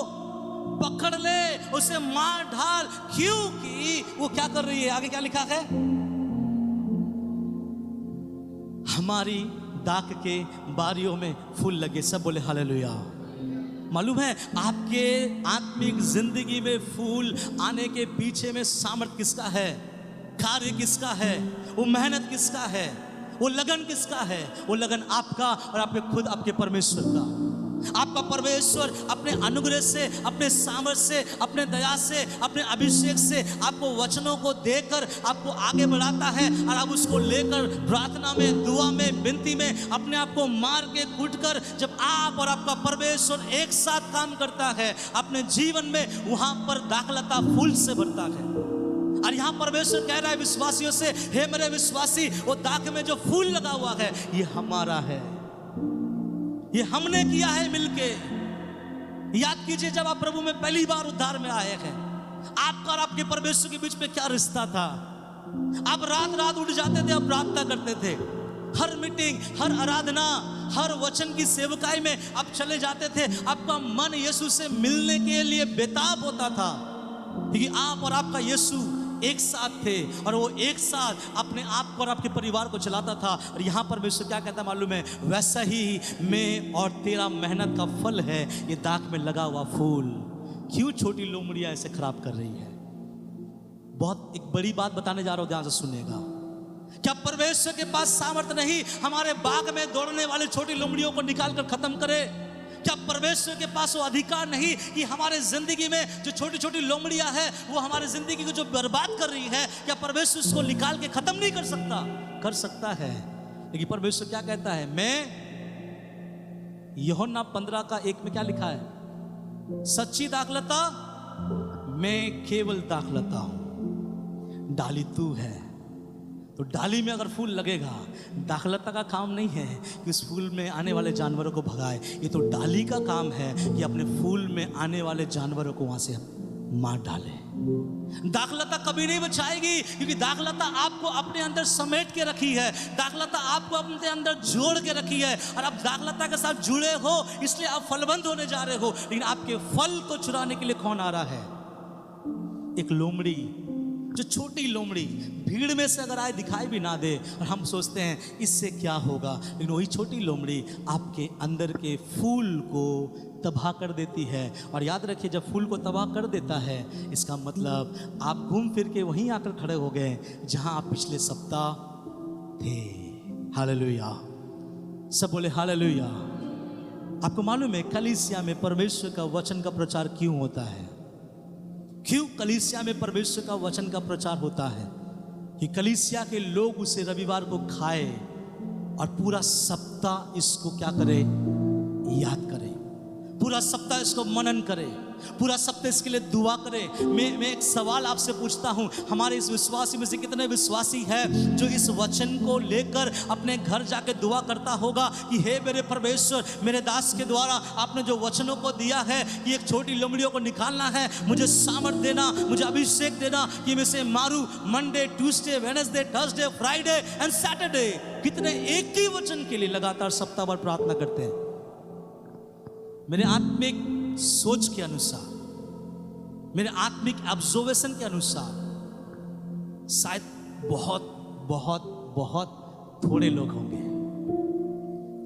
पकड़ ले, उसे मार ढाल। क्योंकि वो क्या कर रही है, आगे क्या लिखा है, हमारी दाख के बारियों में फूल लगे। सब बोले हालेलुया। मालूम है आपके आत्मिक जिंदगी में फूल आने के पीछे में सामर्थ्य किसका है, कार्य किसका है, वो मेहनत किसका है, वो लगन किसका है? वो लगन आपका और आपके खुद आपके परमेश्वर का। आपका परमेश्वर अपने अनुग्रह से, अपने सामर्थ से, अपने दया से, अपने अभिषेक से आपको वचनों को देकर आपको आगे बढ़ाता है, और आप उसको लेकर प्रार्थना में, दुआ में, विनती में अपने आप को मार के कूट कर, जब आप और आपका परमेश्वर एक साथ काम करता है अपने जीवन में, वहां पर दाखलता फूल से भरता है। और यहां परमेश्वर कह रहा है विश्वासियों से, हे मेरे विश्वासी, वो दाख में जो फूल लगा हुआ है ये हमारा है, ये हमने किया है मिलके। याद कीजिए जब आप प्रभु में पहली बार उद्धार में आए हैं, आपका और आपके परमेश्वर के बीच में क्या रिश्ता था। आप रात रात उठ जाते थे, आप प्रार्थना करते थे, हर मीटिंग, हर आराधना, हर वचन की सेवकाई में आप चले जाते थे। आपका मन यीशु से मिलने के लिए बेताब होता था, क्योंकि आप और आपका यीशु एक साथ थे, और वो एक साथ अपने आप और आपके परिवार को चलाता था। और यहाँ पर परमेश्वर क्या कहता है मालूम है, वैसा ही मैं और तेरा मेहनत का फल है ये दाख में लगा हुआ फूल। क्यों छोटी लोमड़ियां ऐसे खराब कर रही है? बहुत एक बड़ी बात बताने जा रहा हूं, ध्यान से सुनिएगा। क्या परमेश्वर के पास सामर्थ्य नहीं हमारे बाग में दौड़ने वाले छोटी लोमड़ियों को निकाल कर खत्म करे? क्या परमेश्वर के पास वो अधिकार नहीं कि हमारे जिंदगी में जो छोटी छोटी लोमड़ियां है, वो हमारे जिंदगी को जो बर्बाद कर रही है, क्या परमेश्वर उसको निकाल के खत्म नहीं कर सकता? कर सकता है। लेकिन परमेश्वर क्या कहता है, मैं यूहन्ना 15:1 में क्या लिखा है, सच्ची दाखलता मैं केवल दाखलता हूं, डाली तू है। तो डाली में अगर फूल लगेगा, दाखलता का काम नहीं है कि उस फूल में आने वाले जानवरों को भगाए, ये तो डाली का काम है कि अपने फूल में आने वाले जानवरों को वहां से मार डाले। दाखलता कभी नहीं बचाएगी, क्योंकि दाखलता आपको अपने अंदर समेट के रखी है, दाखलता आपको अपने अंदर जोड़ के रखी है, और आप दाखलता के साथ जुड़े हो इसलिए आप फलवंत होने जा रहे हो। लेकिन आपके फल को चुराने के लिए कौन आ रहा है? एक लोमड़ी, जो छोटी लोमड़ी भीड़ में से अगर आए दिखाई भी ना दे, और हम सोचते हैं इससे क्या होगा, लेकिन वही छोटी लोमड़ी आपके अंदर के फूल को तबाह कर देती है। और याद रखिए, जब फूल को तबाह कर देता है, इसका मतलब आप घूम फिर के वहीं आकर खड़े हो गए जहां आप पिछले सप्ताह थे। हालेलुया, सब बोले हालेलुया। आपको मालूम है कलीसिया में परमेश्वर का वचन का प्रचार क्यों होता है? क्यों कलीसिया में परमेश्वर का वचन का प्रचार होता है? कि कलीसिया के लोग उसे रविवार को खाए और पूरा सप्ताह इसको क्या करे, याद करे, पूरा सप्ताह इसको मनन करे, पूरा सप्ताह इसके लिए दुआ करे। मैं एक सवाल आपसे पूछता हूं, हमारे इस विश्वासी में से कितने विश्वासी हैं जो इस वचन को लेकर अपने घर जाके दुआ करता होगा कि हे मेरे परमेश्वर, मेरे दास के द्वारा आपने जो वचनों को दिया है कि एक छोटी लोमड़ियों को निकालना है, मुझे सामर्थ देना, मुझे अभिषेक देना कि मैं इसे मारूं Monday, Tuesday, Wednesday, Thursday, Friday and Saturday. कितने एक ही वचन के लिए लगातार सप्ताह भर प्रार्थना करते हैं? मेरे आत्मिक सोच के अनुसार, मेरे आत्मिक ऑब्जर्वेशन के अनुसार शायद बहुत बहुत बहुत थोड़े लोग होंगे।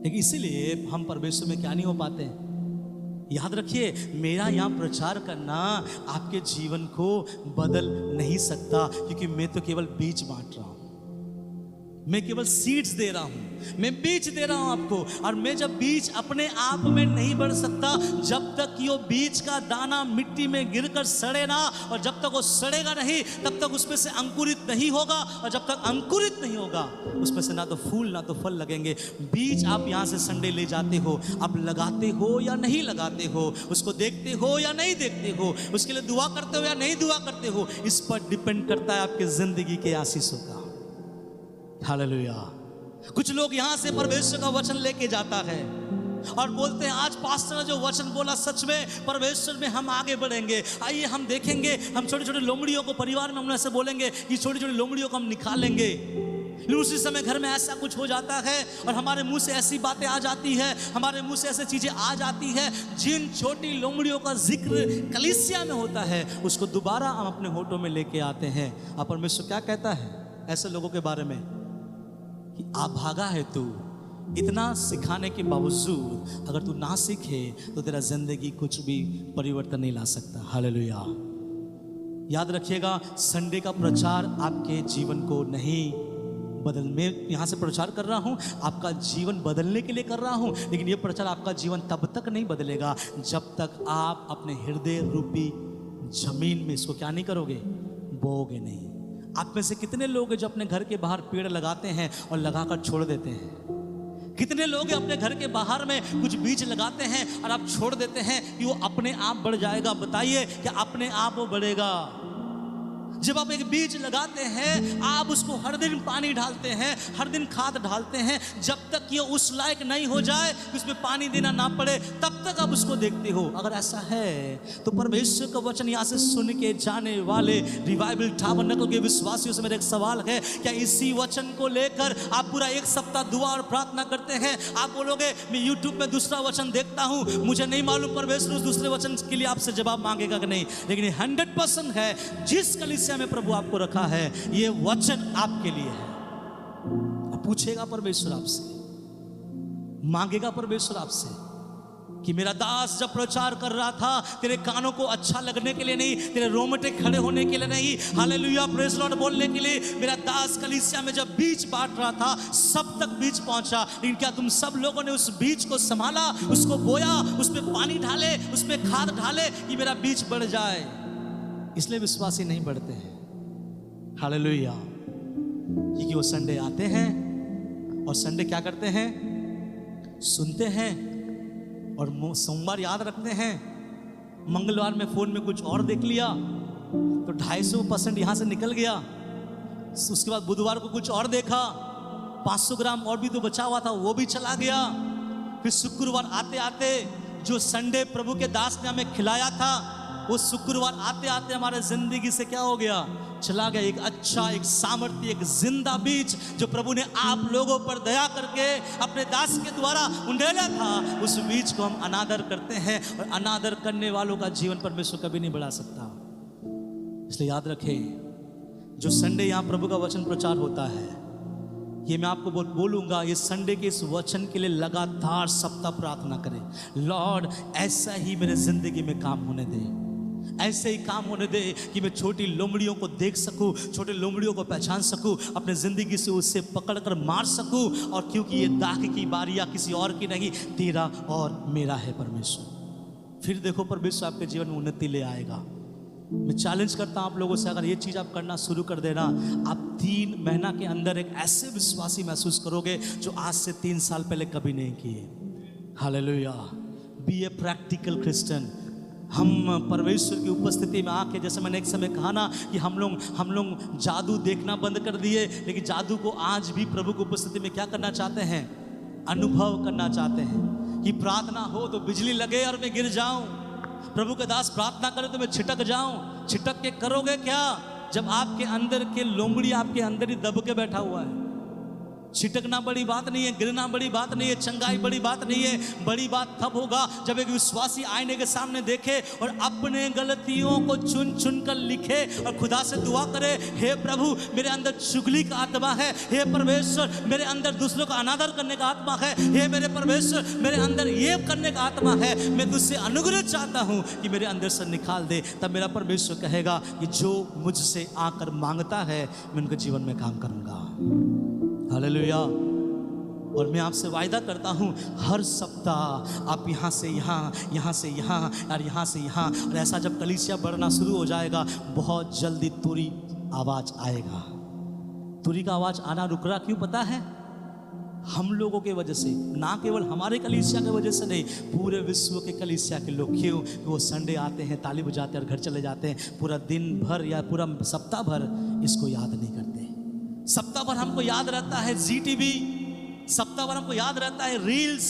लेकिन इसीलिए हम परमेश्वर में क्या नहीं हो पाते हैं। याद रखिए, मेरा यहाँ प्रचार करना आपके जीवन को बदल नहीं सकता, क्योंकि मैं तो केवल बीज बांट रहा हूं, मैं केवल सीड्स दे रहा हूं, मैं बीज दे रहा हूं आपको। और मैं जब बीज अपने आप में नहीं बढ़ सकता, जब तक कि वो बीज का दाना मिट्टी में गिरकर सड़े ना, और जब तक वो सड़ेगा नहीं तब तक उसमें से अंकुरित नहीं होगा, और जब तक अंकुरित नहीं होगा उसमें से ना तो फूल ना तो फल लगेंगे। बीज आप यहाँ से संडे ले जाते हो, आप लगाते हो या नहीं लगाते हो, उसको देखते हो या नहीं देखते हो, उसके लिए दुआ करते हो या नहीं दुआ करते हो, इस पर डिपेंड करता है आपके जिंदगी के आशीषों का। हालेलुया। कुछ लोग यहां से परमेश्वर का वचन लेके जाता है और बोलते हैं आज पास्टर ने जो वचन बोला सच में परमेश्वर में हम आगे बढ़ेंगे, आइए हम देखेंगे, हम छोटी छोटी लोमड़ियों को परिवार में हम ऐसे बोलेंगे कि छोटी छोटी लोमड़ियों को हम निकालेंगे। लेकिन उसी समय घर में ऐसा कुछ हो जाता है और हमारे मुंह से ऐसी बातें आ जाती है, हमारे मुंह से ऐसी चीजें आ जाती है जिन छोटी लोमड़ियों का जिक्र कलीसिया में होता है, उसको दोबारा हम अपने होठों में लेके आते हैं। अब परमेश्वर क्या कहता है ऐसे लोगों के बारे में कि अभागा है तू, इतना सिखाने के बावजूद अगर तू ना सीखे तो तेरा जिंदगी कुछ भी परिवर्तन नहीं ला सकता। हालेलुया। याद रखिएगा, संडे का प्रचार आपके जीवन को नहीं बदल, मैं यहाँ से प्रचार कर रहा हूँ आपका जीवन बदलने के लिए कर रहा हूँ, लेकिन ये प्रचार आपका जीवन तब तक नहीं बदलेगा जब तक आप अपने हृदय रूपी जमीन में इसको क्या नहीं करोगे, बोओगे नहीं। आप में से कितने लोग हैं जो अपने घर के बाहर पेड़ लगाते हैं और लगाकर छोड़ देते हैं? कितने लोग हैं अपने घर के बाहर में कुछ बीज लगाते हैं और आप छोड़ देते हैं कि वो अपने आप बढ़ जाएगा? बताइए कि अपने आप वो बढ़ेगा? जब आप एक बीज लगाते हैं, आप उसको हर दिन पानी डालते हैं, हर दिन खाद डालते हैं, जब तक ये उस लायक नहीं हो जाए कि उसमें पानी देना ना पड़े, तब तक आप उसको देखते हो। अगर ऐसा है तो परमेश्वर का वचन यहाँ से सुन के जाने वाले रिवाइवल टाबरनेकल के विश्वासियों से मेरा एक सवाल है, क्या इसी वचन को लेकर आप पूरा एक सप्ताह दुआ और प्रार्थना करते हैं? आप बोलोगे मैं यूट्यूब में दूसरा वचन देखता हूँ, मुझे नहीं मालूम परमेश्वर उस दूसरे वचन के लिए आपसे जवाब मांगेगा कि नहीं, लेकिन 100% है जिस कलीसिया में प्रभु आपको रखा है, ये वचन आपके लिए है। पूछेगा परमेश्वर आपसे, मांगेगा परमेश्वर आपसे कि मेरा दास जब प्रचार कर रहा था तेरे कानों को अच्छा लगने के लिए नहीं, तेरे रोमटे खड़े होने के लिए नहीं, हालेलुया प्रेज़ लॉर्ड बोलने के लिए, मेरा दास कलीसिया में जब बीज बांट रहा था सब तक बीज पहुंचा, लेकिन क्या तुम सब लोगों ने उस बीज को संभाला, उसको बोया, उसमें पानी डाले, उसमें खाद डाले कि मेरा बीज बढ़ जाए? इसलिए विश्वासी नहीं बढ़ते हैं। हालेलुया। क्योंकि वो संडे आते हैं और संडे क्या करते हैं, सुनते हैं और सोमवार याद रखते हैं, मंगलवार में फोन में कुछ और देख लिया तो 250% यहां से निकल गया, उसके बाद बुधवार को कुछ और देखा, 500 ग्राम और भी तो बचा हुआ था वो भी चला गया। फिर शुक्रवार आते आते जो संडे प्रभु के दास ने हमें खिलाया था, वो शुक्रवार आते आते हमारे जिंदगी से क्या हो गया, चला गया। एक अच्छा, एक सामर्थ्य, एक जिंदा बीज जो प्रभु ने आप लोगों पर दया करके अपने दास के द्वारा उंडेला था, उस बीज को हम अनादर करते हैं, और अनादर करने वालों का जीवन परमेश्वर कभी नहीं बढ़ा सकता। इसलिए याद रखें, जो संडे यहाँ प्रभु का वचन प्रचार होता है, ये मैं आपको बोलूंगा, ये संडे के इस वचन के लिए लगातार सप्ताह प्रार्थना करें, लॉर्ड ऐसा ही मेरे जिंदगी में काम होने दे, ऐसे ही काम होने दे कि मैं छोटी लोमड़ियों को देख सकूं, छोटे लोमड़ियों को पहचान सकूं, अपने जिंदगी से उससे पकड़कर मार सकूं, और क्योंकि ये दाख की बारियां किसी और की नहीं, तेरा और मेरा है परमेश्वर। फिर देखो परमेश्वर आपके जीवन में उन्नति ले आएगा। मैं चैलेंज करता हूं आप लोगों से, अगर ये चीज़ आप करना शुरू कर देना, आप 3 महीना के अंदर एक ऐसे विश्वासी महसूस करोगे जो आज से 3 साल पहले कभी नहीं किए। Hallelujah. Be a practical Christian. हम परमेश्वर की उपस्थिति में आके, जैसे मैंने एक समय कहा ना कि हम लोग जादू देखना बंद कर दिए, लेकिन जादू को आज भी प्रभु की उपस्थिति में क्या करना चाहते हैं, अनुभव करना चाहते हैं। कि प्रार्थना हो तो बिजली लगे और मैं गिर जाऊं, प्रभु के दास प्रार्थना करे तो मैं छिटक जाऊं। छिटक के करोगे क्या, जब आपके अंदर के लोमड़ी आपके अंदर ही दब के बैठा हुआ है। छिटकना बड़ी बात नहीं है, गिरना बड़ी बात नहीं है, चंगाई बड़ी बात नहीं है। बड़ी बात तब होगा जब एक विश्वासी आईने के सामने देखे और अपने गलतियों को चुन चुन कर लिखे और खुदा से दुआ करे, हे प्रभु मेरे अंदर चुगली का आत्मा है, हे परमेश्वर मेरे अंदर दूसरों का अनादर करने का आत्मा है, हे मेरे परमेश्वर मेरे अंदर ये करने का आत्मा है, मैं तुझसे अनुग्रह चाहता हूँ कि मेरे अंदर से निकाल दे। तब मेरा परमेश्वर कहेगा कि जो मुझसे आकर मांगता है मैं उनके जीवन में काम करूँगा। हालेलुया। और मैं आपसे वायदा करता हूँ, हर सप्ताह आप यहाँ से यहाँ, यहाँ से यहाँ और यहाँ से यहाँ, और ऐसा जब कलीसिया बढ़ना शुरू हो जाएगा, बहुत जल्दी तुरी आवाज़ आएगा। तुरी का आवाज़ आना रुक रहा, क्यों पता है? हम लोगों के वजह से, ना केवल हमारे कलीसिया की वजह से नहीं, पूरे विश्व के कलीसिया के लोग। क्यों? वो संडे आते हैं, ताली बजाते हैं और घर चले जाते हैं, पूरा दिन भर या पूरा सप्ताह भर इसको याद नहीं करते। सप्ताह भर हमको याद रहता है ZTV, सप्ताह भर हमको याद रहता है रील्स,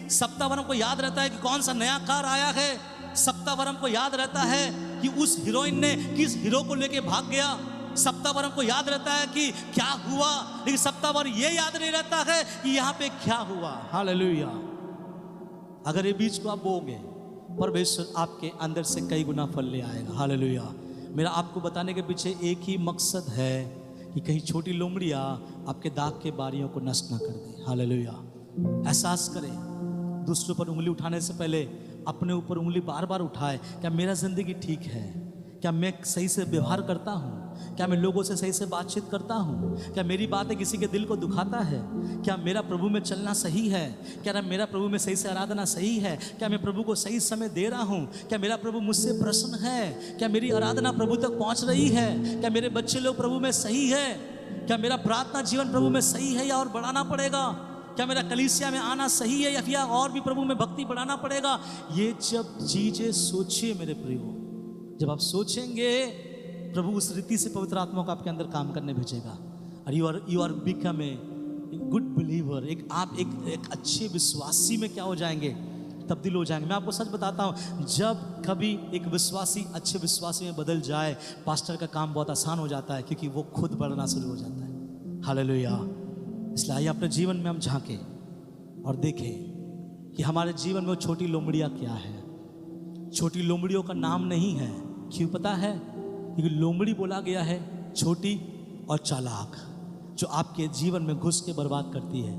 सप्ताह भर हमको याद रहता है कि कौन सा नया कार आया है, सप्ताह भर हमको याद रहता है कि उस हीरोइन ने किस हीरो को लेके भाग गया, सप्ताह भर हमको याद रहता है कि क्या हुआ, लेकिन सप्ताह भर ये याद नहीं रहता है कि यहाँ पे क्या हुआ। हालेलुया। अगर ये बीज को आप बोओगे, परमेश्वर आपके अंदर से कई गुना फल ले आएगा। हालेलुया। मेरा आपको बताने के पीछे एक ही मकसद है कि कहीं छोटी लोमड़ियाँ आपके दाग के बारियों को नष्ट ना कर दे। हालेलुया। एहसास करें, दूसरों पर उंगली उठाने से पहले अपने ऊपर उंगली बार बार उठाए, क्या मेरा जिंदगी ठीक है, क्या मैं सही से व्यवहार करता हूँ? क्या मैं लोगों से सही से बातचीत करता हूँ? क्या मेरी बातें किसी के दिल को दुखाता है? क्या मेरा प्रभु में चलना सही है? क्या मेरा प्रभु में सही से आराधना सही है? क्या मैं प्रभु को सही समय दे रहा हूँ? क्या मेरा प्रभु मुझसे प्रसन्न है? क्या मेरी आराधना प्रभु तक पहुँच रही है? क्या मेरे बच्चे लोग प्रभु में सही है? क्या मेरा प्रार्थना जीवन प्रभु में सही है या और बढ़ाना पड़ेगा? क्या मेरा कलीसिया में आना सही है या फिर और भी प्रभु में भक्ति बढ़ाना पड़ेगा? ये जब चीजें सोचिए मेरे प्रियो, जब आप सोचेंगे प्रभु उस रीति से पवित्र आत्मा को आपके अंदर काम करने भेजेगा। और you are become a good believer. आप एक अच्छे विश्वासी में क्या हो जाएंगे? तब्दील हो जाएंगे। मैं आपको सच बताता हूँ, जब कभी एक विश्वासी अच्छे विश्वासी में बदल जाए, पास्टर का काम बहुत आसान हो जाता है, क्योंकि वो खुद बढ़ना शुरू हो जाता है। हालेलुया। इसलिए आइए अपने जीवन में हम झांकें और देखें कि हमारे जीवन में वो छोटी लोमड़ियाँ क्या है। छोटी लोमड़ियों का नाम नहीं है। क्यों पता है? क्योंकि लोमड़ी बोला गया है छोटी और चालाक, जो आपके जीवन में घुस के बर्बाद करती है।